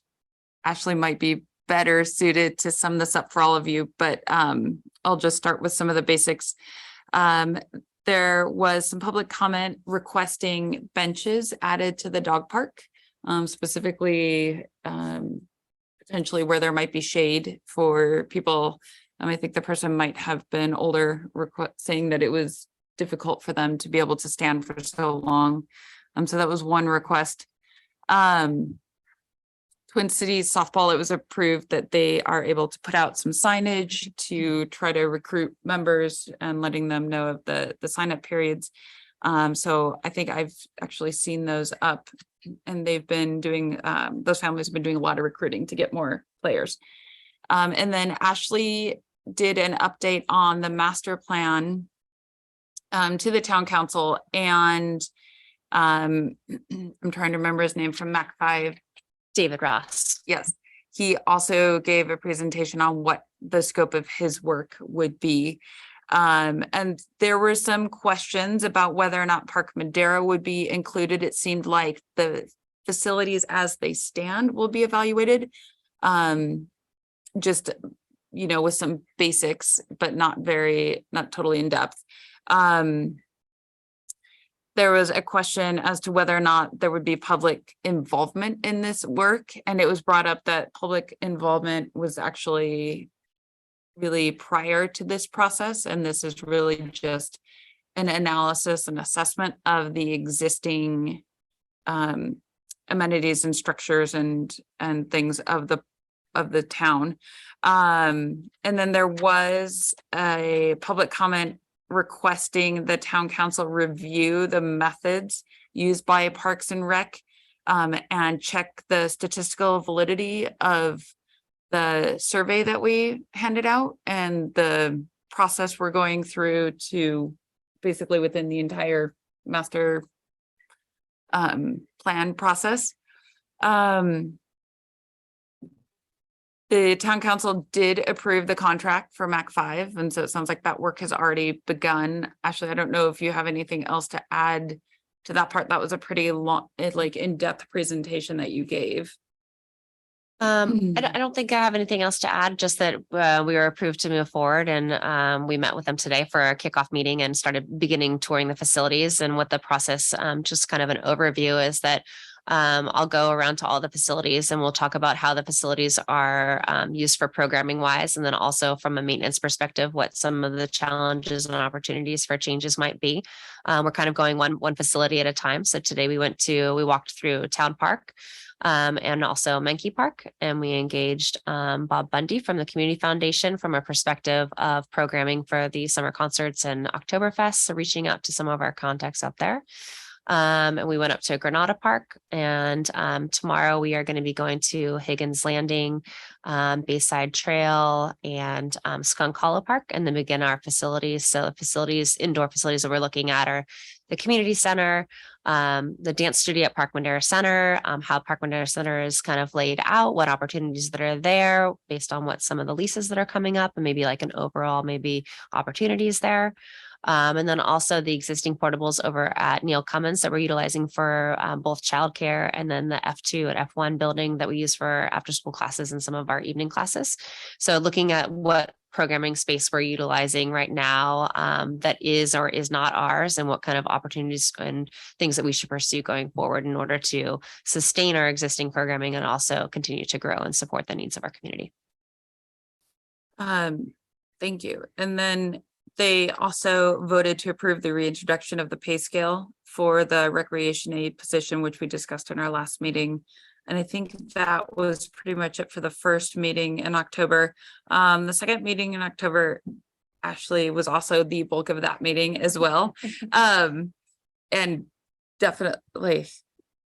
L: actually might be better suited to sum this up for all of you, but I'll just start with some of the basics. There was some public comment requesting benches added to the dog park. Specifically, potentially where there might be shade for people. I think the person might have been older, saying that it was difficult for them to be able to stand for so long. So that was one request. Twin Cities softball, it was approved that they are able to put out some signage to try to recruit members and letting them know of the sign up periods. So I think I've actually seen those up, and they've been doing, those families have been doing a lot of recruiting to get more players. And then Ashley did an update on the master plan to the town council, and I'm trying to remember his name from Mac 5.
F: David Ross.
L: Yes. He also gave a presentation on what the scope of his work would be. And there were some questions about whether or not Corte Madera would be included. It seemed like the facilities as they stand will be evaluated. Just, with some basics, but not totally in depth. There was a question as to whether or not there would be public involvement in this work. And it was brought up that public involvement was actually really prior to this process, and this is really just an analysis and assessment of the existing amenities and structures and things of the town. And then there was a public comment requesting the town council review the methods used by Parks and Rec and check the statistical validity of the survey that we handed out and the process we're going through to basically within the entire master plan process. The town council did approve the contract for MAC 5, and so it sounds like that work has already begun. Ashley, I don't know if you have anything else to add to that part. That was a pretty long, like in-depth presentation that you gave.
F: I don't think I have anything else to add, just that we were approved to move forward, and we met with them today for our kickoff meeting and started beginning touring the facilities. And what the process, just kind of an overview, is that I'll go around to all the facilities and we'll talk about how the facilities are used for programming wise, and then also from a maintenance perspective, what some of the challenges and opportunities for changes might be. We're kind of going one facility at a time. So today we walked through Town Park and also Menke Park, and we engaged Bob Bundy from the Community Foundation from a perspective of programming for the summer concerts and Oktoberfest. So reaching out to some of our contacts out there. And we went up to Granada Park, and tomorrow we are going to be going to Higgins Landing, Bayside Trail, and Skunk Hollow Park, and then begin our facilities. So indoor facilities that we're looking at are the community center, the dance studio at Park Madera Center, how Park Madera Center is kind of laid out, what opportunities that are there based on what some of the leases that are coming up, and maybe like an overall opportunities there. And then also the existing portables over at Neil Cummins that we're utilizing for both childcare, and then the F2 and F1 building that we use for after school classes and some of our evening classes. So looking at what programming space we're utilizing right now that is or is not ours, and what kind of opportunities and things that we should pursue going forward in order to sustain our existing programming and also continue to grow and support the needs of our community.
L: Thank you. And then they also voted to approve the reintroduction of the pay scale for the recreation aid position, which we discussed in our last meeting. And I think that was pretty much it for the first meeting in October. The second meeting in October actually was also the bulk of that meeting as well. And definitely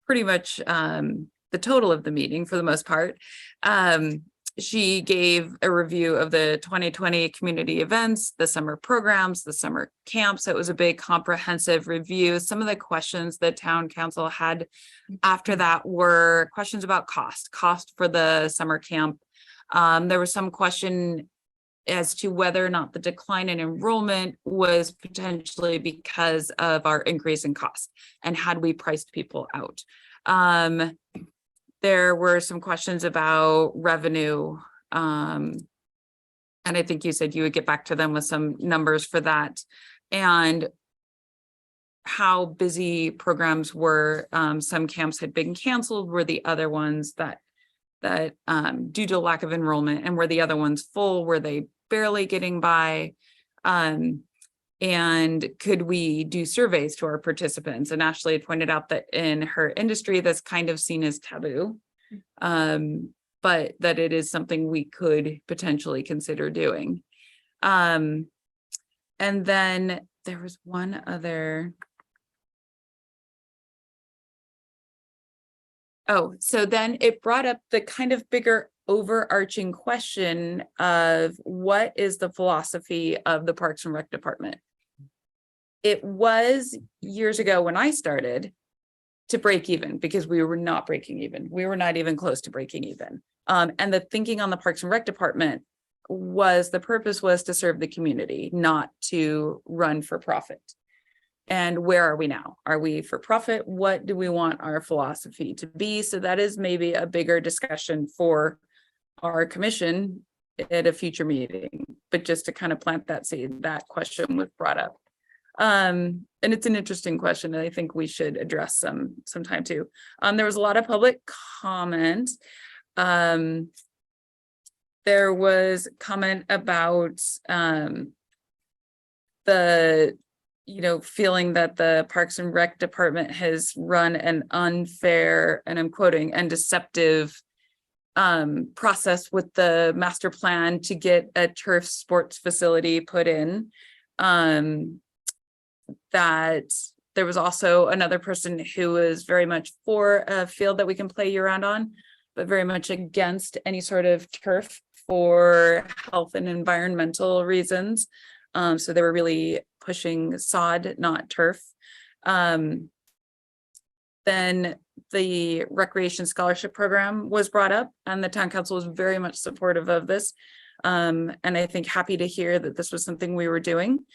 L: pretty much the total of the meeting for the most part. She gave a review of the 2020 community events, the summer programs, the summer camps. It was a big comprehensive review. Some of the questions the town council had after that were questions about cost for the summer camp. There was some question as to whether or not the decline in enrollment was potentially because of our increase in cost, and had we priced people out. There were some questions about revenue. And I think you said you would get back to them with some numbers for that, and how busy programs were. Some camps had been canceled, were the other ones that due to lack of enrollment, and were the other ones full? Were they barely getting by? And could we do surveys to our participants? And Ashley had pointed out that in her industry, that's kind of seen as taboo, but that it is something we could potentially consider doing. And then there was one other. Oh, so then it brought up the kind of bigger overarching question of what is the philosophy of the Parks and Rec department? It was years ago when I started to break even, because we were not breaking even. We were not even close to breaking even. And the thinking on the Parks and Rec department was the purpose was to serve the community, not to run for profit. And where are we now? Are we for profit? What do we want our philosophy to be? So that is maybe a bigger discussion for our commission at a future meeting, but just to kind of plant that seed, that question was brought up. And it's an interesting question that I think we should address sometime too. There was a lot of public comment. there was comment about the, feeling that the Parks and Rec Department has run an unfair, and I'm quoting, and deceptive process with the master plan to get a turf sports facility put in. That there was also another person who was very much for a field that we can play year round on, but very much against any sort of turf for health and environmental reasons. So they were really pushing sod, not turf. Then the recreation scholarship program was brought up, and the town council was very much supportive of this. And I think happy to hear that this was something we were doing.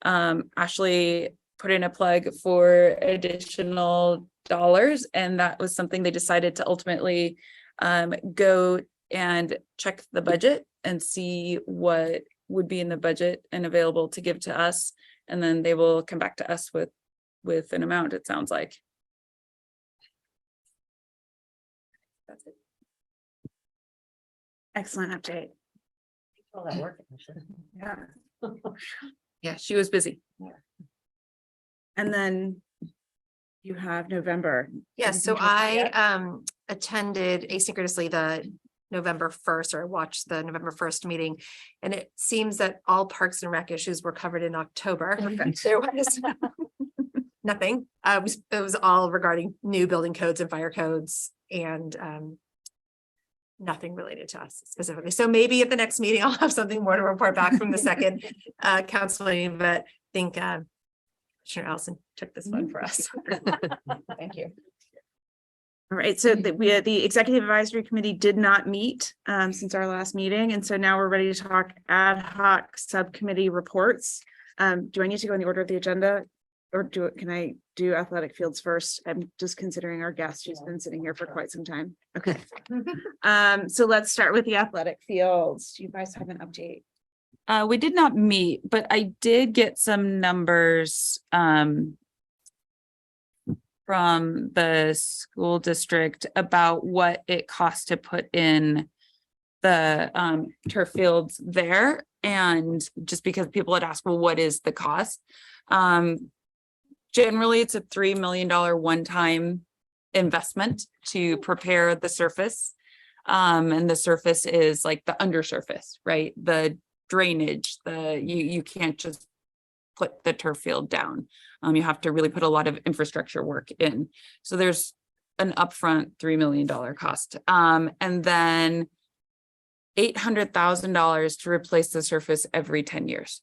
L: Ashley put in a plug for additional dollars, and that was something they decided to ultimately go and check the budget and see what would be in the budget and available to give to us, and then they will come back to us with an amount, it sounds like. That's it.
A: Excellent update.
H: All that work.
A: Yeah.
L: Yeah, she was busy.
A: And then you have November.
G: Yes, so
A: Anything to add?
G: I attended asynchronously the November 1st, or watched the November 1st meeting. And it seems that all Parks and Rec issues were covered in October. There was nothing. It was all regarding new building codes and fire codes, and nothing related to us specifically. So maybe at the next meeting, I'll have something more to report back from the second council meeting, but I think Commissioner Allison took this one for us. Thank you.
A: All right, so the Executive Advisory Committee did not meet since our last meeting, and so now we're ready to talk ad hoc subcommittee reports. Do I need to go in the order of the agenda, or can I do athletic fields first? I'm just considering our guest who's been sitting here for quite some time. Okay. So let's start with the athletic fields. Do you guys have an update?
L: We did not meet, but I did get some numbers from the school district about what it costs to put in the turf fields there. And just because people had asked, well, what is the cost? Generally, it's a $3 million one-time investment to prepare the surface. And the surface is like the undersurface, right? The drainage, you can't just put the turf field down. You have to really put a lot of infrastructure work in. So there's an upfront $3 million cost. And then $800,000 to replace the surface every 10 years.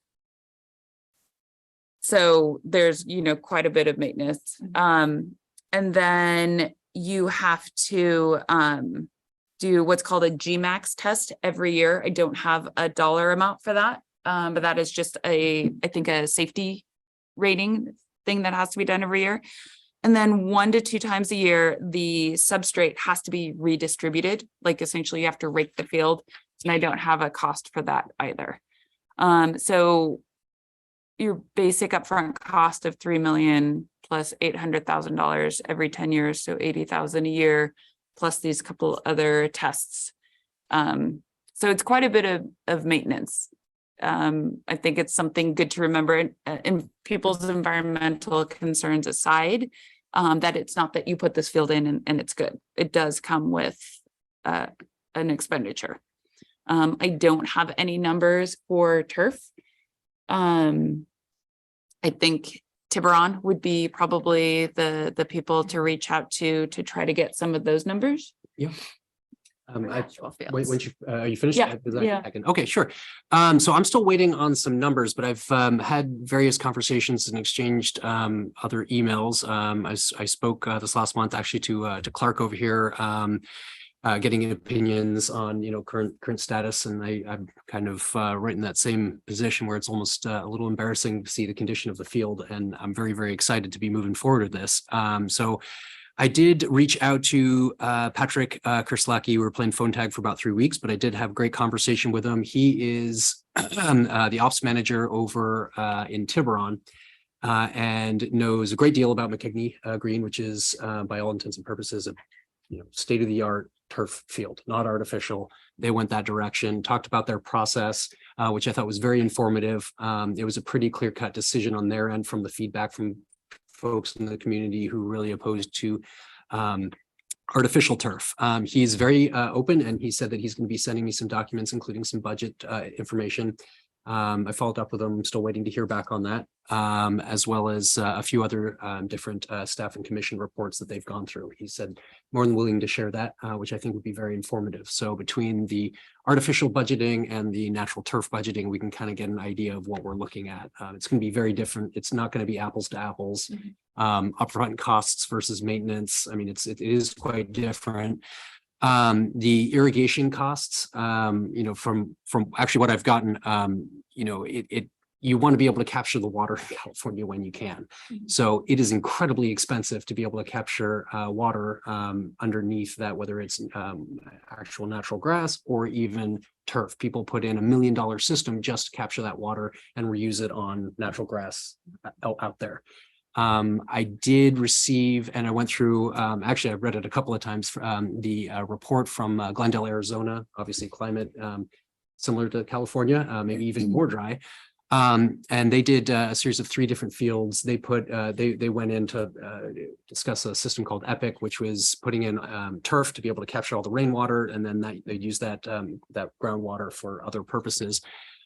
L: So there's, quite a bit of maintenance. And then you have to do what's called a GMAX test every year. I don't have a dollar amount for that, but that is just I think a safety rating thing that has to be done every year. And then 1 to 2 times a year, the substrate has to be redistributed. Like essentially you have to rake the field, and I don't have a cost for that either. So your basic upfront cost of $3 million plus $800,000 every 10 years, so $80,000 a year, plus these couple other tests. So it's quite a bit of maintenance. I think it's something good to remember in people's environmental concerns aside, that it's not that you put this field in and it's good. It does come with an expenditure. I don't have any numbers for turf. I think Tiburon would be probably the people to reach out to try to get some of those numbers.
J: Yeah. Wait, are you finished?
L: Yeah, yeah.
J: Okay, sure. So I'm still waiting on some numbers, but I've had various conversations and exchanged other emails. I spoke this last month actually to Clark over here, getting opinions on current status, and I'm kind of right in that same position where it's almost a little embarrassing to see the condition of the field, and I'm very, very excited to be moving forward with this. So I did reach out to Patrick Kerslacki. We were playing phone tag for about 3 weeks, but I did have a great conversation with him. He is the ops manager over in Tiburon, and knows a great deal about McKigney Green, which is by all intents and purposes a state of the art turf field, not artificial. They went that direction, talked about their process, which I thought was very informative. It was a pretty clear cut decision on their end from the feedback from folks in the community who really opposed to artificial turf. He's very open, and he said that he's going to be sending me some documents, including some budget information. I followed up with him. I'm still waiting to hear back on that, as well as a few other different staff and commission reports that they've gone through. He said more than willing to share that, which I think would be very informative. So between the artificial budgeting and the natural turf budgeting, we can kind of get an idea of what we're looking at. It's going to be very different. It's not going to be apples to apples. Upfront costs versus maintenance. I mean, it is quite different. The irrigation costs, from actually what I've gotten, you want to be able to capture the water in California when you can. So it is incredibly expensive to be able to capture water underneath that, whether it's actual natural grass or even turf. People put in $1 million system just to capture that water and reuse it on natural grass out there. I did receive, and I went through, actually, I've read it a couple of times, the report from Glendale, Arizona, obviously climate similar to California, maybe even more dry. And they did a series of 3 different fields. They went in to discuss a system called EPIC, which was putting in turf to be able to capture all the rainwater, and then they use that groundwater for other purposes.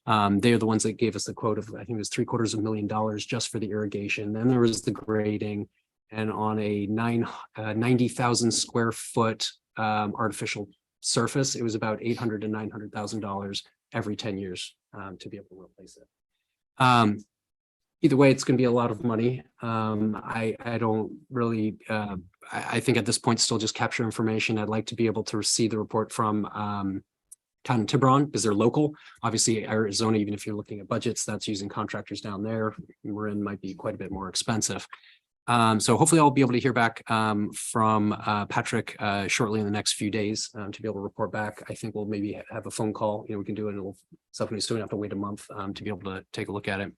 J: They are the ones that gave us the quote of, I think it was $750,000 just for the irrigation. Then there was the grading, and on a 90,000 square foot artificial surface, it was about $800,000 to $900,000 every 10 years to be able to replace it. Either way, it's going to be a lot of money. I don't really, I think at this point, still just capture information. I'd like to be able to receive the report from Town and Tiburon, because they're local. Obviously, Arizona, even if you're looking at budgets, that's using contractors down there. Marin might be quite a bit more expensive. So hopefully I'll be able to hear back from Patrick shortly in the next few days to be able to report back. I think we'll maybe have a phone call. We can do it. It'll something we still have to wait a month to be able to take a look at it.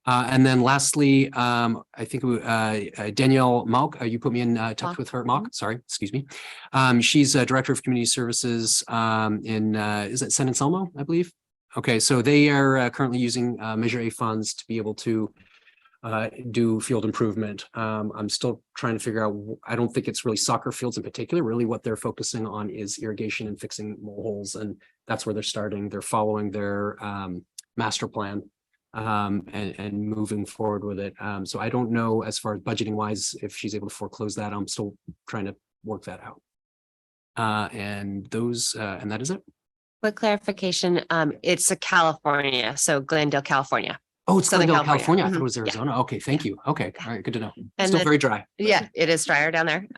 J: And then lastly, I think Danielle Malk, you put me in touch with her. Malk, sorry, excuse me. She's Director of Community Services in, is it San Anselmo, I believe? Okay, so they are currently using Measure A funds to be able to do field improvement. I'm still trying to figure out, I don't think it's really soccer fields in particular. Really what they're focusing on is irrigation and fixing mole holes, and that's where they're starting. They're following their master plan and moving forward with it. So I don't know, as far as budgeting wise, if she's able to foreclose that. I'm still trying to work that out. And that is it.
F: Quick clarification, it's a California, so Glendale, California.
J: Oh, it's
F: Southern
J: Glendale, California. I
F: Mhm.
J: thought it was
F: Yeah.
J: Arizona. Okay, thank you. Okay, all right, good to know.
F: And
J: Still
F: then-
J: very dry.
F: Yeah, it is drier down there.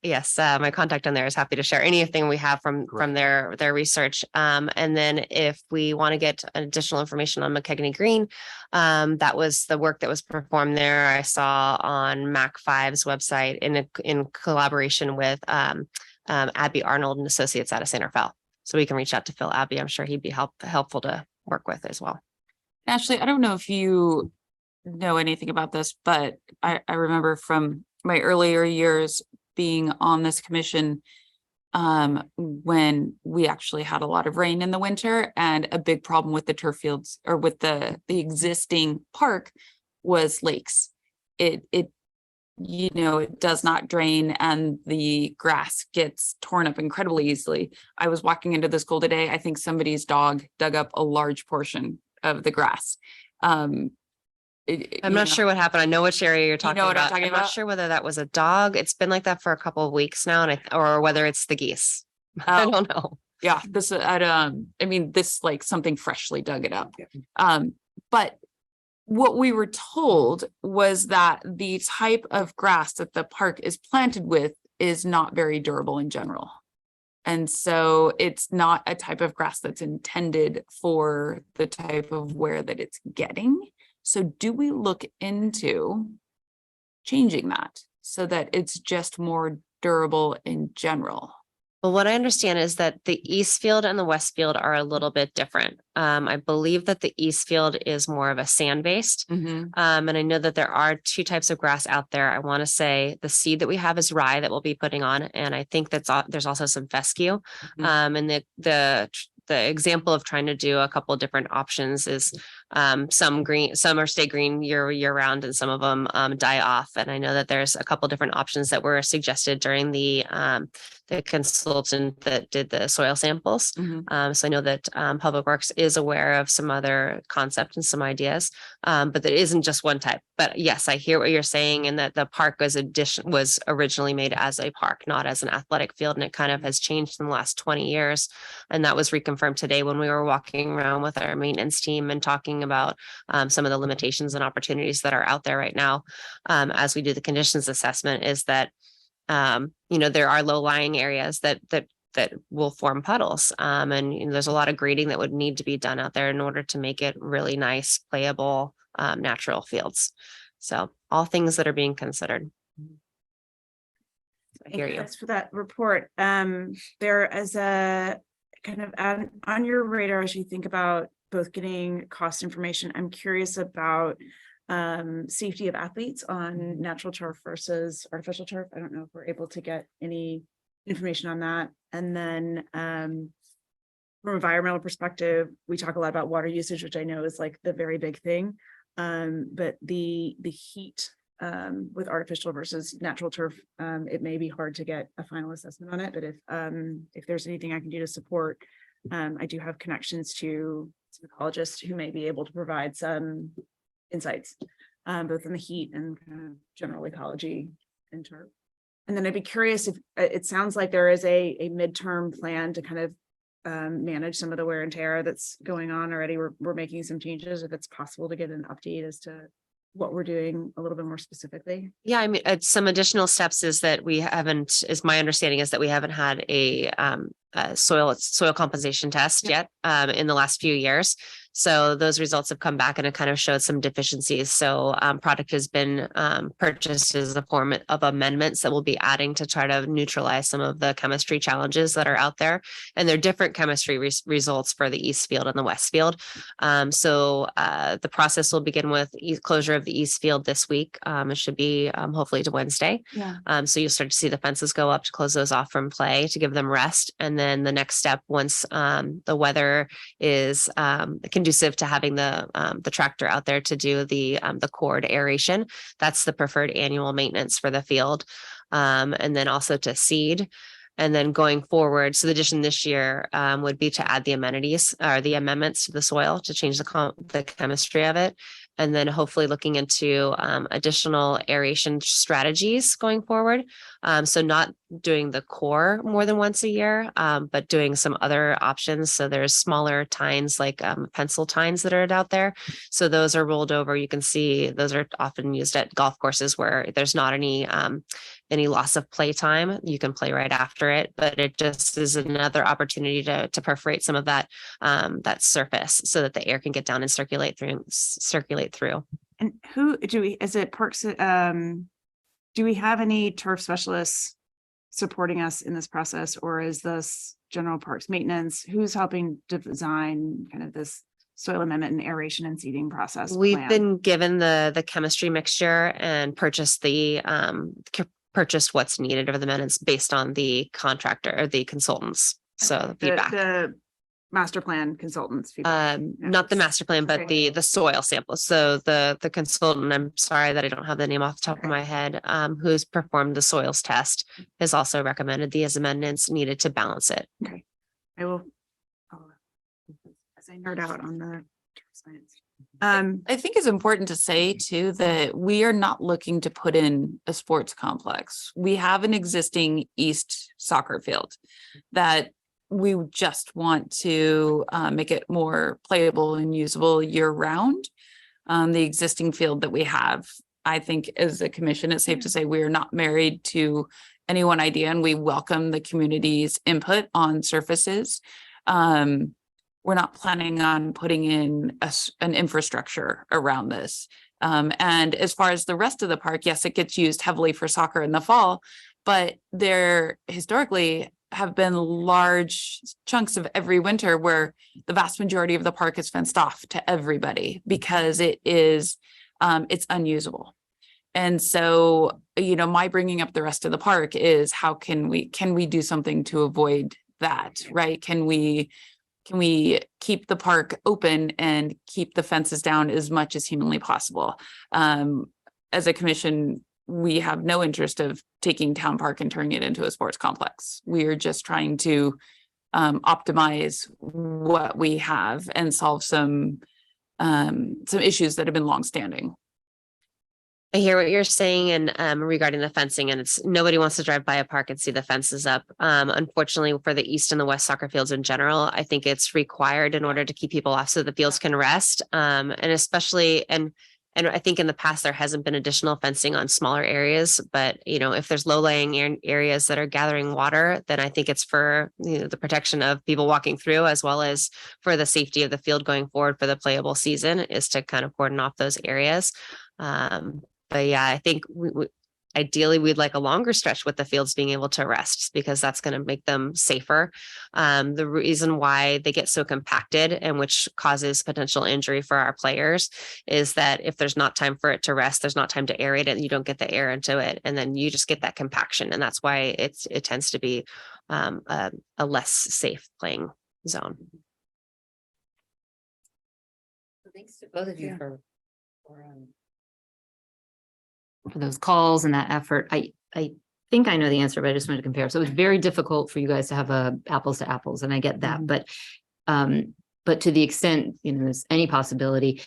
F: Yes, my contact on there is happy to share anything we have from their research. And then if we want to get additional information on McKegney Green, that was the work that was performed there. I saw on Mac 5's website in collaboration with Abby Arnold and Associates out of St. Raphael. So we can reach out to Phil Abbey. I'm sure he'd be helpful to work with as well.
L: Ashley, I don't know if you know anything about this, but I remember from my earlier years being on this commission, when we actually had a lot of rain in the winter, and a big problem with the turf fields, or with the existing park, was lakes. It does not drain, and the grass gets torn up incredibly easily. I was walking into the school today. I think somebody's dog dug up a large portion of the grass.
F: I'm not sure what happened. I know which area you're talking
L: what I'm
F: about.
L: talking
F: I'm not
L: about?
F: sure whether that was a dog. It's been like that for a couple of weeks now, or whether it's the geese. I don't know.
L: Yeah, this like something freshly dug it up. But what we were told was that the type of grass that the park is planted with is not very durable in general. And so it's not a type of grass that's intended for the type of wear that it's getting. So do we look into changing that so that it's just more durable in general?
F: Well, what I understand is that the east field and the west field are a little bit different. I believe that the east field is more of a sand based. And I know that there are two types of grass out there. I want to say the seed that we have is rye that we'll be putting on, and I think there's also some fescue. And the example of trying to do a couple of different options is some green, some are stay green year round, and some of them die off. And I know that there's a couple different options that were suggested during the consultant that did the soil samples. So I know that Public Works is aware of some other concept and some ideas, but there isn't just one type. But yes, I hear what you're saying, and that the park was originally made as a park, not as an athletic field, and it kind of has changed in the last 20 years. And that was reconfirmed today when we were walking around with our maintenance team and talking about some of the limitations and opportunities that are out there right now as we do the conditions assessment, is that there are low-lying areas that will form puddles. And there's a lot of grading that would need to be done out there in order to make it really nice, playable, natural fields. So all things that are being considered. I hear you.
A: Thanks for that report. There as a kind of on your radar as you think about both getting cost information, I'm curious about safety of athletes on natural turf versus artificial turf. I don't know if we're able to get any information on that. And then from an environmental perspective, we talk a lot about water usage, which I know is like the very big thing. But the heat with artificial versus natural turf, it may be hard to get a final assessment on it. But if there's anything I can do to support, I do have connections to some ecologists who may be able to provide some insights, both in the heat and kind of general ecology and turf. And then I'd be curious if it sounds like there is a midterm plan to kind of manage some of the wear and tear that's going on already. We're making some changes. If it's possible to get an update as to what we're doing a little bit more specifically.
F: Yeah, I mean, some additional steps is that my understanding is that we haven't had a soil compensation test yet in the last few years. So those results have come back and it kind of showed some deficiencies. So product has been purchased as a form of amendments that we'll be adding to try to neutralize some of the chemistry challenges that are out there. And they're different chemistry results for the east field and the west field. So the process will begin with closure of the east field this week. It should be hopefully to Wednesday. So you'll start to see the fences go up to close those off from play to give them rest. And then the next step, once the weather is conducive to having the tractor out there to do the cord aeration, that's the preferred annual maintenance for the field. And then also to seed. And then going forward, so the addition this year would be to add the amenities or the amendments to the soil to change the chemistry of it. And then hopefully looking into additional aeration strategies going forward. So not doing the core more than once a year, but doing some other options. So there's smaller tines like pencil tines that are out there. So those are rolled over. You can see those are often used at golf courses where there's not any loss of play time. You can play right after it, but it just is another opportunity to perforate some of that surface so that the air can get down and circulate through.
A: And who do we, is it Parks? Do we have any turf specialists supporting us in this process, or is this general parks maintenance? Who's helping to design kind of this soil amendment and aeration and seeding process?
F: We've been given the chemistry mixture and purchased what's needed of the amendments based on the contractor or the consultants. So the feedback.
A: The master plan consultants. feedback.
F: Not the master plan, but the soil samples. So the consultant, I'm sorry that I don't have the name off the top of my head, who's performed the soils test, has also recommended these amendments needed to balance it.
A: Okay, I will, as I nerd out on the science.
L: I think it's important to say too that we are not looking to put in a sports complex. We have an existing east soccer field that we just want to make it more playable and usable year round. The existing field that we have, I think as a commission, it's safe to say we are not married to any one idea, and we welcome the community's input on surfaces. We're not planning on putting in an infrastructure around this. And as far as the rest of the park, yes, it gets used heavily for soccer in the fall, but there historically have been large chunks of every winter where the vast majority of the park is fenced off to everybody because it is, it's unusable. And so, you know, my bringing up the rest of the park is how can we do something to avoid that, right? Can we keep the park open and keep the fences down as much as humanly possible? As a commission, we have no interest of taking Town Park and turning it into a sports complex. We are just trying to optimize what we have and solve some issues that have been longstanding.
F: I hear what you're saying and regarding the fencing, and it's nobody wants to drive by a park and see the fences up. Unfortunately, for the east and the west soccer fields in general, I think it's required in order to keep people off so the fields can rest. And especially and I think in the past there hasn't been additional fencing on smaller areas, but you know, if there's low-lying areas that are gathering water, then I think it's for, you know, the protection of people walking through as well as for the safety of the field going forward for the playable season is to kind of cordon off those areas. But yeah, I think ideally we'd like a longer stretch with the fields being able to rest because that's going to make them safer. The reason why they get so compacted and which causes potential injury for our players is that if there's not time for it to rest, there's not time to aerate it and you don't get the air into it. And then you just get that compaction. And that's why it tends to be a less safe playing zone.
H: Thanks to both of you for those calls and that effort. I think I know the answer, but I just wanted to compare. So it was very difficult for you guys to have a apples to apples, and I get that. But to the extent, you know, there's any possibility,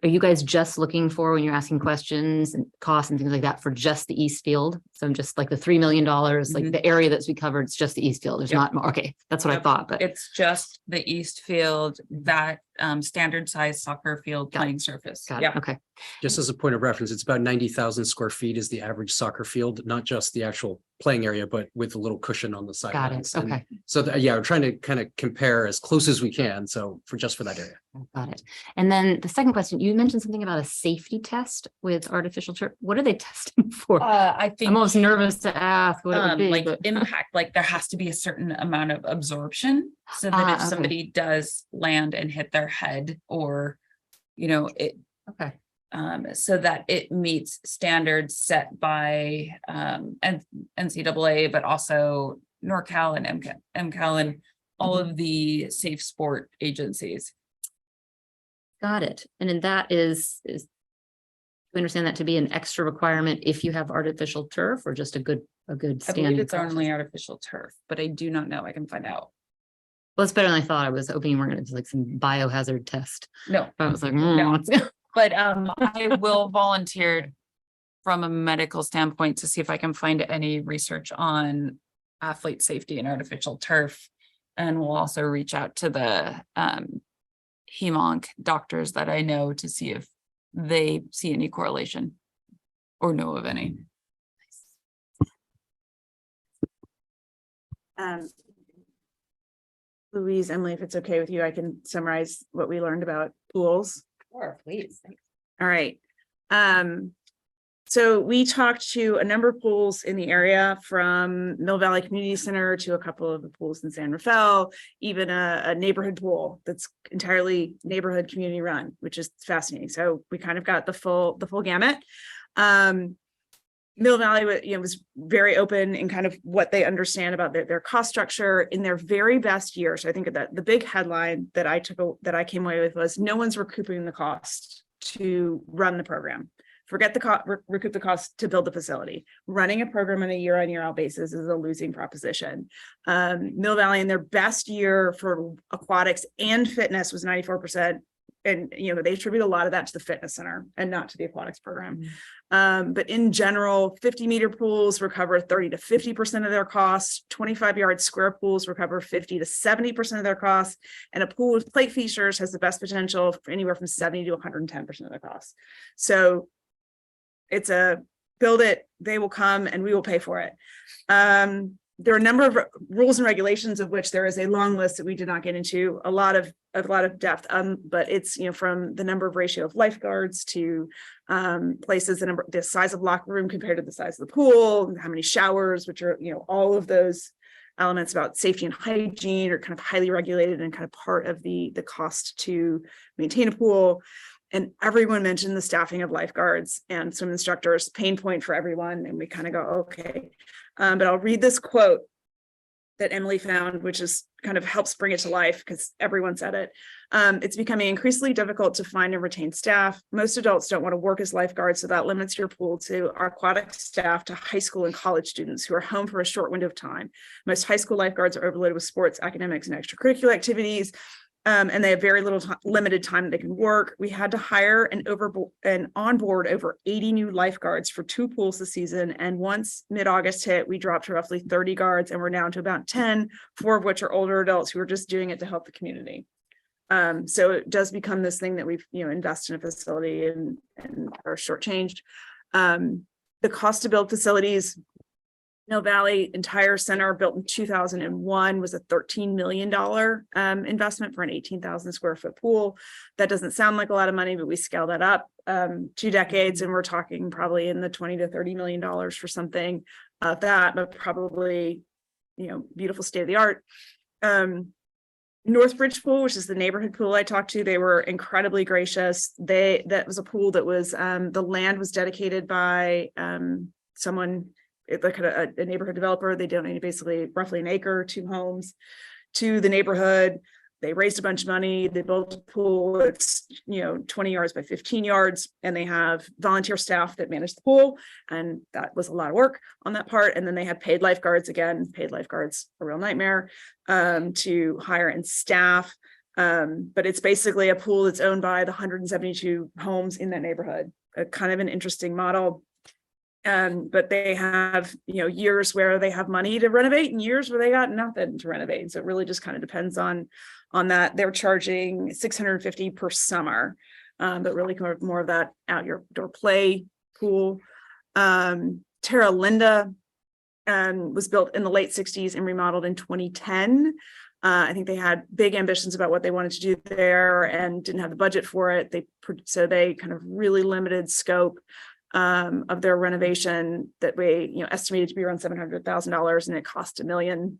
H: are you guys just looking for, when you're asking questions and costs and things like that, for just the East Field? So I'm just like the $3 million, like the area that's we covered, it's just the East Field. There's not more. Okay, that's what I thought. But
L: it's just the East Field, that standard size soccer field playing surface.
H: Got it. Okay.
J: Just as a point of reference, it's about 90,000 square feet is the average soccer field, not just the actual playing area, but with a little cushion on the sidelines.
H: Got it. Okay.
J: So yeah, we're trying to kind of compare as close as we can. So for that area.
H: Got it. And then the second question, you mentioned something about a safety test with artificial turf. What are they testing for?
L: I think
H: I'm almost nervous to ask what it would be,
L: like
H: but
L: impact, like there has to be a certain amount of absorption so that if
H: okay.
L: somebody does land and hit their head or, you know, it,
H: okay.
L: So that it meets standards set by NCAA, but also NorCal and MCAL and all of the safe sport agencies.
H: Got it. And then that is we understand that to be an extra requirement if you have artificial turf, or just a good
L: I believe
H: standard?
L: it's only artificial turf, but I do not know. I can find out.
H: Well, it's better than I thought. I was hoping you weren't going to do like some biohazard test.
L: No,
H: I was like,
L: No.
H: what's-
L: but I will volunteer from a medical standpoint to see if I can find any research on athlete safety and artificial turf. And we'll also reach out to the hemonc doctors that I know to see if they see any correlation or know of any.
A: Louise, Emily, if it's okay with you, I can summarize what we learned about pools.
H: Sure, please.
A: All right. So we talked to a number of pools in the area, from Mill Valley Community Center to a couple of the pools in San Rafael, even a neighborhood pool that's entirely neighborhood community run, which is fascinating. So we kind of got the full gamut. Mill Valley, was very open in kind of what they understand about their cost structure in their very best year. So I think that the big headline that I came away with was no one's recouping the cost to run the program. Forget the recoup the cost to build the facility. Running a program on a year-on year-out basis is a losing proposition. Mill Valley in their best year for aquatics and fitness was 94%. And, they attribute a lot of that to the fitness center and not to the aquatics program. But in general, 50-meter pools recover 30 to 50% of their costs. 25-yard square pools recover 50 to 70% of their costs. And a pool with plate features has the best potential for anywhere from 70 to 110% of their costs. So it's a build it, they will come and we will pay for it. There are a number of rules and regulations, of which there is a long list that we did not get into a lot of depth. But it's, from the number of ratio of lifeguards to places, the size of locker room compared to the size of the pool, how many showers, which are, all of those elements about safety and hygiene are kind of highly regulated and kind of part of the cost to maintain a pool. And everyone mentioned the staffing of lifeguards and swim instructors, pain point for everyone. And we kind of go, okay. But I'll read this quote that Emily found, which is kind of helps bring it to life because everyone said it. It's becoming increasingly difficult to find and retain staff. Most adults don't want to work as lifeguards, so that limits your pool to our aquatic staff to high school and college students who are home for a short window of time. Most high school lifeguards are overloaded with sports, academics, and extracurricular activities. And they have very little limited time that they can work. We had to hire and onboard over 80 new lifeguards for 2 pools this season. And once mid-August hit, we dropped to roughly 30 guards, and we're down to about 10, 4 of which are older adults who are just doing it to help the community. So it does become this thing that we've, invest in a facility and are shortchanged. The cost to build facilities, Mill Valley entire center built in 2001 was a $13 million investment for an 18,000 square foot pool. That doesn't sound like a lot of money, but we scale that up 2 decades, and we're talking probably in the $20 to $30 million for something that, but probably, beautiful state of the art. Northbridge Pool, which is the neighborhood pool I talked to, they were incredibly gracious. That was a pool that was the land was dedicated by someone, like a neighborhood developer. They donated basically roughly an acre, 2 homes to the neighborhood. They raised a bunch of money. They built a pool. It's 20 yards by 15 yards, and they have volunteer staff that manage the pool. And that was a lot of work on that part. And then they have paid lifeguards. Again, paid lifeguards, a real nightmare to hire and staff. But it's basically a pool that's owned by the 172 homes in that neighborhood. Kind of an interesting model. But they have, years where they have money to renovate and years where they got nothing to renovate. So it really just kind of depends on that. They're charging $650 per summer, but really more of that outdoor play pool. Terra Linda was built in the late 60s and remodeled in 2010. I think they had big ambitions about what they wanted to do there and didn't have the budget for it. So they kind of really limited scope of their renovation that we estimated to be around $700,000, and it cost $1 million.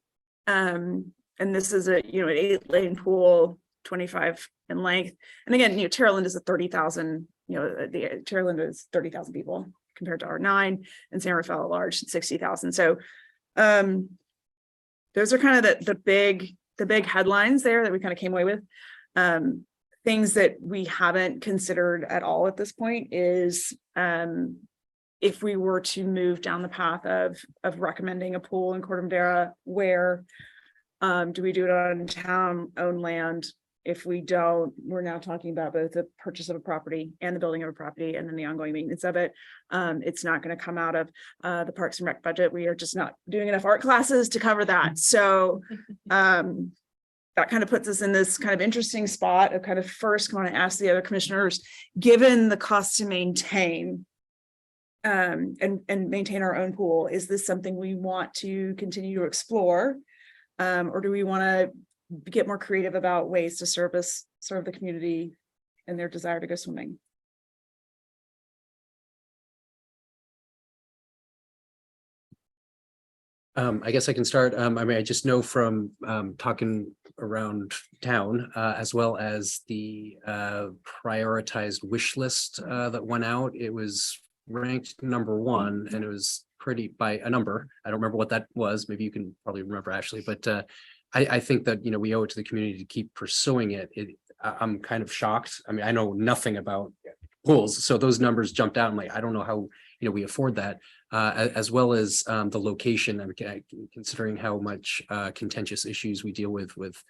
A: And this is an 8-lane pool, 25 in length. And again, Terra Linda is a 30,000. The Terra Linda is 30,000 people compared to our 9, and San Rafael large 60,000. So those are kind of the big headlines there that we kind of came away with. Things that we haven't considered at all at this point is if we were to move down the path of recommending a pool in Corte Madera, where do we do it on town-owned land? If we don't, we're now talking about both the purchase of a property and the building of a property and then the ongoing maintenance of it. It's not going to come out of the Parks and Rec budget. We are just not doing enough art classes to cover that. So that kind of puts us in this kind of interesting spot of kind of first want to ask the other commissioners, given the cost to maintain and maintain our own pool, is this something we want to continue to explore? Or do we want to get more creative about ways to serve the community and their desire to go swimming?
J: I guess I can start. I just know from talking around town, as well as the prioritized wish list that went out, it was ranked #1, and it was pretty by a number. I don't remember what that was. Maybe you can probably remember, Ashley, but I think that, we owe it to the community to keep pursuing it. I'm kind of shocked. I know nothing about pools, so those numbers jumped out. I'm like, I don't know how, we afford that, as well as the location. Considering how much contentious issues we deal with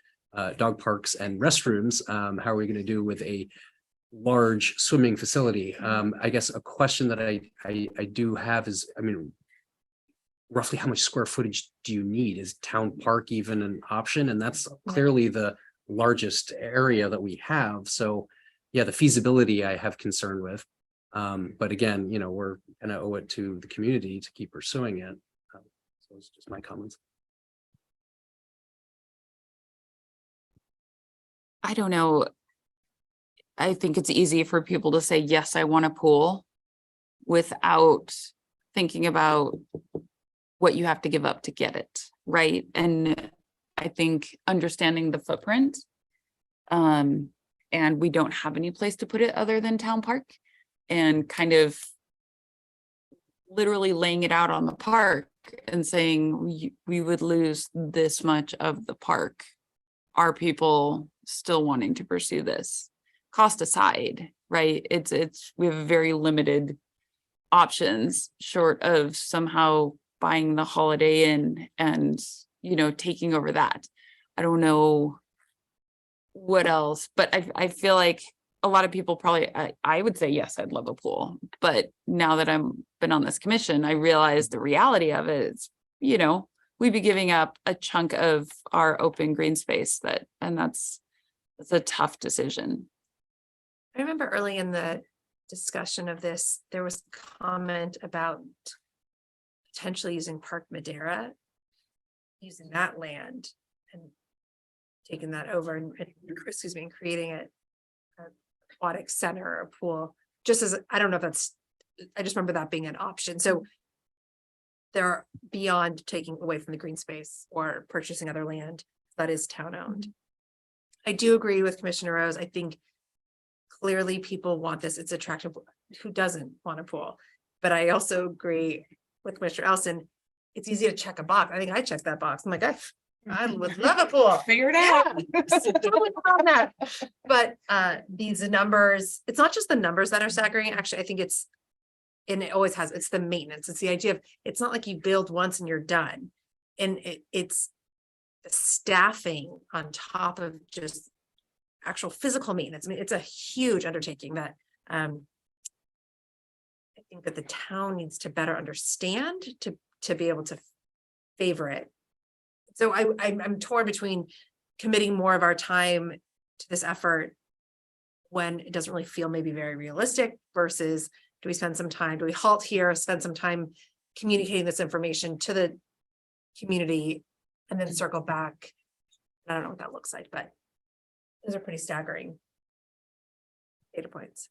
J: dog parks and restrooms, how are we going to do with a large swimming facility? I guess a question that I do have is, roughly how much square footage do you need? Is town park even an option? And that's clearly the largest area that we have. So yeah, the feasibility I have concern with. But again, we're gonna owe it to the community to keep pursuing it. So it's just my comments.
L: I don't know. I think it's easy for people to say, yes, I want a pool, without thinking about what you have to give up to get it, right? And I think understanding the footprint, and we don't have any place to put it other than town park, and kind of literally laying it out on the park and saying we would lose this much of the park. Are people still wanting to pursue this? Cost aside, right? We have very limited options short of somehow buying the Holiday Inn and, taking over that. I don't know what else, but I feel like a lot of people probably, I would say, yes, I'd love a pool. But now that I'm been on this commission, I realize the reality of it is, we'd be giving up a chunk of our open green space that's a tough decision.
G: I remember early in the discussion of this, there was comment about potentially using Park Madera, using that land and taking that over and creating an aquatic center or a pool. Just as, I don't know if I just remember that being an option. So they're beyond taking away from the green space or purchasing other land that is town owned. I do agree with Commissioner Rose. I think clearly people want this. It's attractive. Who doesn't want a pool? But I also agree with Commissioner Elson. It's easy to check a box. I think I checked that box. I'm like, I would love a pool.
L: Figure it out.
G: But these numbers, it's not just the numbers that are staggering. Actually, I think it's the maintenance. It's the idea of, it's not like you build once and you're done. And it's the staffing on top of just actual physical maintenance. I mean, it's a huge undertaking that I think that the town needs to better understand to be able to favor it. So I'm torn between committing more of our time to this effort when it doesn't really feel maybe very realistic versus do we spend some time, do we halt here, spend some time communicating this information to the community and then circle back. I don't know what that looks like, but those are pretty staggering data points.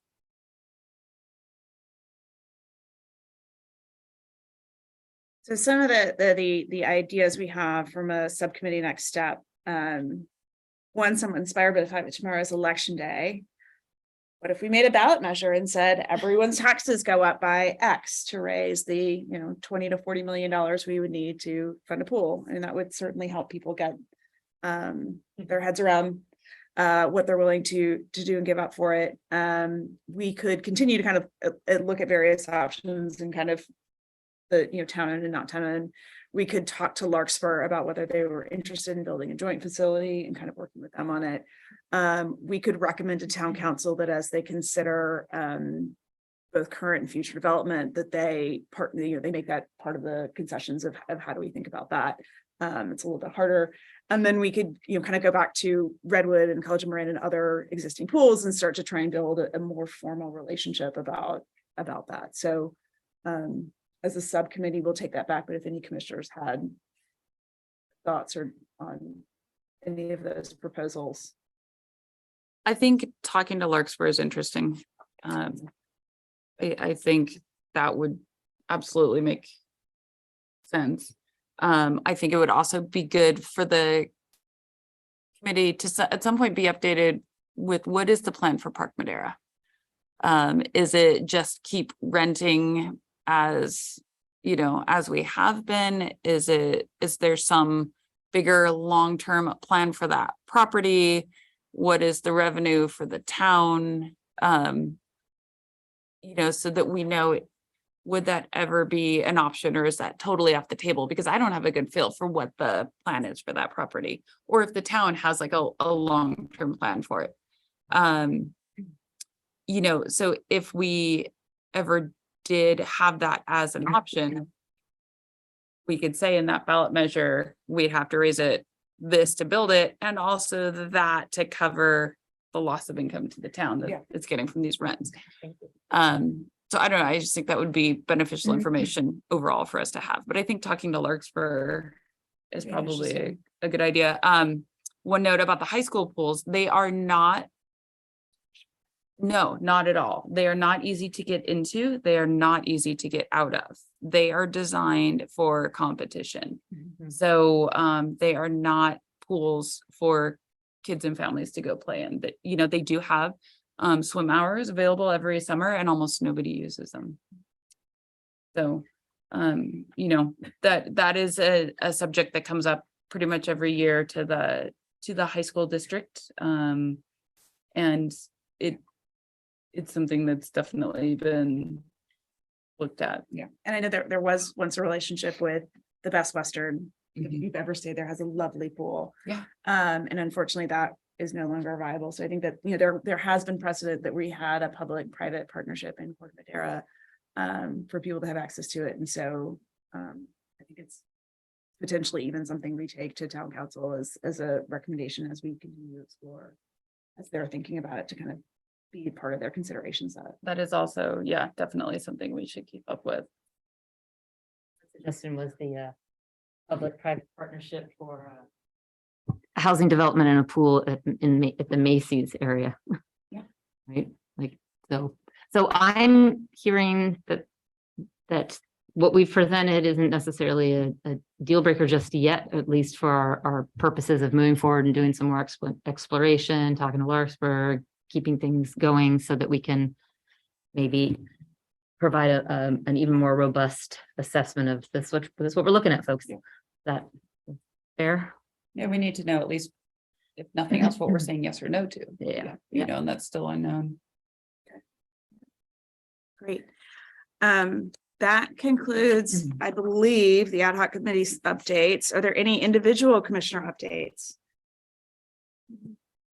A: So some of the ideas we have from a subcommittee next step, one somewhat inspired by the fact that tomorrow is election day. What if we made a ballot measure and said everyone's taxes go up by X to raise the, $20 to $40 million we would need to fund a pool? And that would certainly help people get their heads around what they're willing to do and give up for it. We could continue to kind of look at various options and kind of the town owned and not town owned. We could talk to Larkspur about whether they were interested in building a joint facility and kind of working with them on it. We could recommend to town council that as they consider both current and future development, that they make that part of the concessions of how do we think about that. It's a little bit harder. And then we could, kind of go back to Redwood and College of Marin and other existing pools and start to try and build a more formal relationship about that. So as a subcommittee, we'll take that back. But if any commissioners had thoughts on any of those proposals.
L: I think talking to Larkspur is interesting. I think that would absolutely make sense. I think it would also be good for the committee to at some point be updated with what is the plan for Park Madera? Is it just keep renting as we have been? Is there some bigger long-term plan for that property? What is the revenue for the town? So that we know, would that ever be an option, or is that totally off the table? Because I don't have a good feel for what the plan is for that property, or if the town has like a long-term plan for it. So if we ever did have that as an option, we could say in that ballot measure, we'd have to raise this to build it, and also that to cover the loss of income to the town that it's getting from these rents. So I don't know, I just think that would be beneficial information overall for us to have. But I think talking to Larkspur is probably a good idea. One note about the high school pools, they are not No, not at all. They are not easy to get into. They are not easy to get out of. They are designed for competition. So they are not pools for kids and families to go play in. That, you know, they do have swim hours available every summer and almost nobody uses them. So you know, that is a subject that comes up pretty much every year to the high school district. And it's something that's definitely been looked at.
A: Yeah, and I know there was once a relationship with the Best Western. If you've ever stayed there, has a lovely pool.
L: Yeah.
A: And unfortunately, that is no longer viable. So I think that, you know, there has been precedent that we had a public-private partnership in Corte Madera for people to have access to it. And so I think it's potentially even something we take to town council as a recommendation as we continue to explore, as they're thinking about it, to kind of be part of their consideration set.
L: That is also, yeah, definitely something we should keep up with.
H: Suggestion was the public-private partnership for housing development and a pool at the Macy's area.
A: Yeah.
H: Right, like, so I'm hearing that what we've presented isn't necessarily a deal breaker just yet, at least for our purposes of moving forward and doing some more exploration, talking to Larkspur, keeping things going so that we can maybe provide an even more robust assessment of this. This is what we're looking at, folks. That fair?
L: Yeah, we need to know at least, if nothing else, what we're saying yes or no to.
H: Yeah.
L: You know, and that's still unknown.
A: Great. That concludes, I believe, the ad hoc committee's updates. Are there any individual commissioner updates?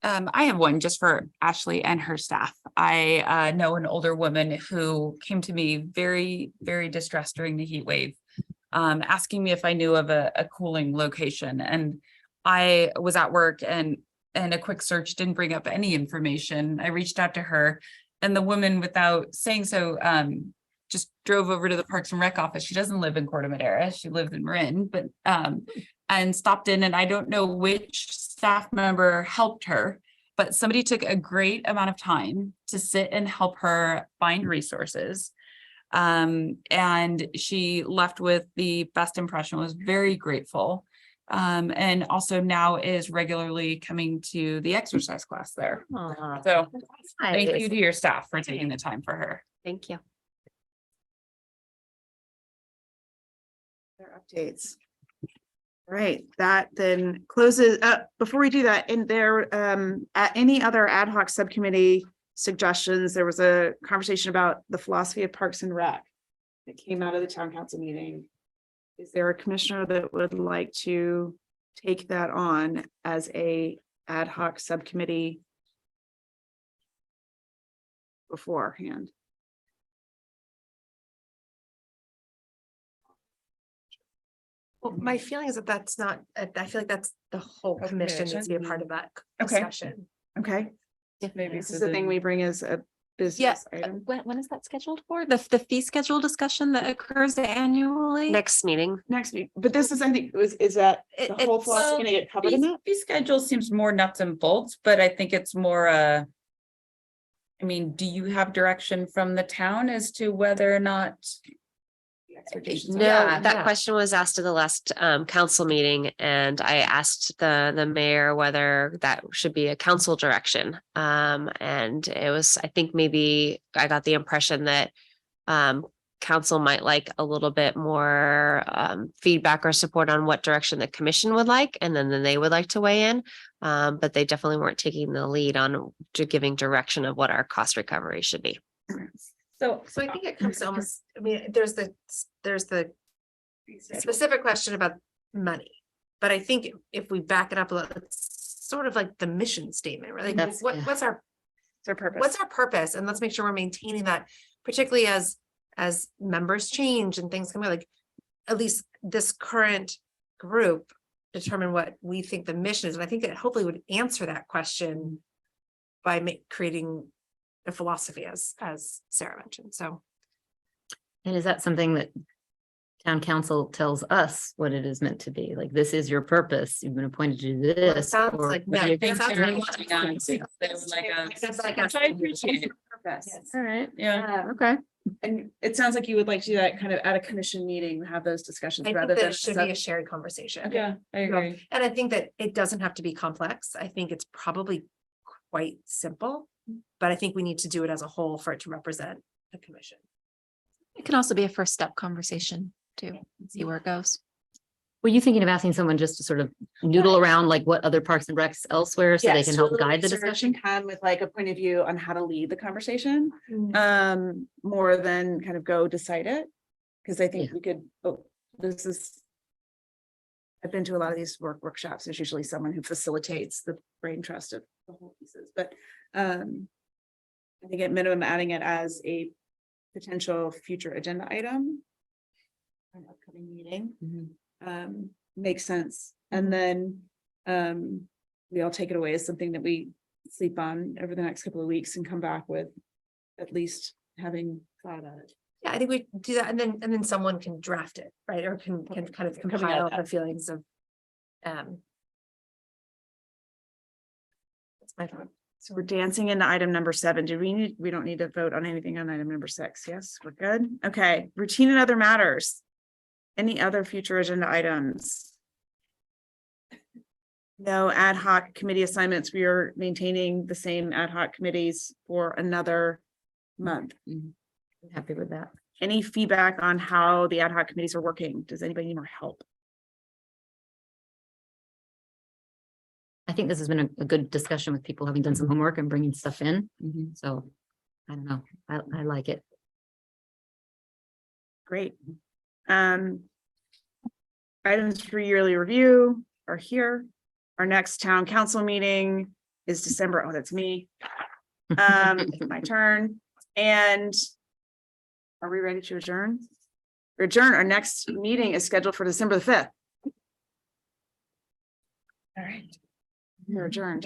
L: I have one just for Ashley and her staff. I know an older woman who came to me very, very distressed during the heat wave, asking me if I knew of a cooling location. And I was at work and a quick search didn't bring up any information. I reached out to her, and the woman, without saying so, just drove over to the Parks and Rec office. She doesn't live in Corte Madera. She lives in Marin, but and stopped in, and I don't know which staff member helped her, but somebody took a great amount of time to sit and help her find resources. And she left with the best impression, was very grateful. And also now is regularly coming to the exercise class there. So thank you to your staff for taking the time for her.
F: Thank you.
A: Their updates. Right, that then closes up. Before we do that, in there, at any other ad hoc subcommittee suggestions, there was a conversation about the philosophy of Parks and Rec that came out of the town council meeting. Is there a commissioner that would like to take that on as a ad hoc subcommittee beforehand?
G: Well, my feeling is that that's not, I feel like that's the whole commission needs to be a part of that
A: Okay.
G: discussion.
A: Okay,
L: Maybe
A: this is the thing we bring as a business item.
B: When is that scheduled for? The fee schedule discussion that occurs annually?
F: Next meeting.
A: Next week, but this is, I think, is that the whole
L: It's-
A: philosophy gonna get covered in that?
L: Fee schedule seems more nuts and bolts, but I think it's more, I mean, do you have direction from the town as to whether or not?
A: Expectations.
F: No,
L: Yeah,
F: that
L: yeah.
F: question was asked at the last council meeting, and I asked the mayor whether that should be a council direction. And it was, I think maybe I got the impression that council might like a little bit more feedback or support on what direction the commission would like, and then they would like to weigh in. But they definitely weren't taking the lead on giving direction of what our cost recovery should be.
G: So I think it comes to almost, I mean, there's the specific question about money. But I think if we back it up a little, it's sort of like the mission statement, right? Like,
H: That's- yeah.
G: what's our
A: purpose?
G: what's our purpose? And let's make sure we're maintaining that, particularly as members change and things come out, like at least this current group determine what we think the mission is. And I think that hopefully would answer that question by creating a philosophy, as Sarah mentioned. So
H: And is that something that town council tells us what it is meant to be, like, this is your purpose, you've been appointed to do this.
G: sounds
H: or-
G: like
H: what do
G: that.
H: you
G: It
H: think?
G: sounds
L: They were
G: like-
L: watching us. They were like us.
G: It's like us.
L: Which I appreciate. All right, yeah.
A: Okay. And it sounds like you would like to do that kind of at a commission meeting, have those discussions
G: I think
A: rather than.
G: that should be a shared conversation.
L: Yeah, I agree.
G: And I think that it doesn't have to be complex. I think it's probably quite simple. But I think we need to do it as a whole for it to represent the commission.
B: It can also be a first step conversation too, see where it goes.
H: Were you thinking of asking someone just to sort of noodle around like what other parks and recs elsewhere so they
A: Yes,
H: can
A: do a
H: help
A: little
H: guide the
A: research
H: discussion?
A: and come with like a point of view on how to lead the conversation,
G: Mm.
A: more than kind of go decide it. Cause I think
H: Yeah.
A: we could, this is. I've been to a lot of these workshops. There's usually someone who facilitates the brain trust of the whole pieces, but, I think at minimum, adding it as a potential future agenda item. An upcoming meeting, makes sense. And then, we all take it away as something that we sleep on over the next couple of weeks and come back with at least having thought of it.
G: Yeah, I think we do that and then someone can draft it, right? Or can kind of
A: Coming out of
G: compile
A: that.
G: the feelings of. That's my thought.
A: So we're dancing into item number 7. We don't need to vote on anything on item number 6. Yes, we're good. Okay, routine and other matters. Any other future agenda items? No ad hoc committee assignments. We are maintaining the same ad hoc committees for another month.
H: I'm happy with that.
A: Any feedback on how the ad hoc committees are working? Does anybody need more help?
H: I think this has been a good discussion with people having done some homework and bringing stuff in. So I don't know. I like it.
A: Great. Items for yearly review are here. Our next town council meeting is December. Oh, that's me. It's my turn. And are we ready to adjourn? Adjourn. Our next meeting is scheduled for December the 5th. All right. We're adjourned.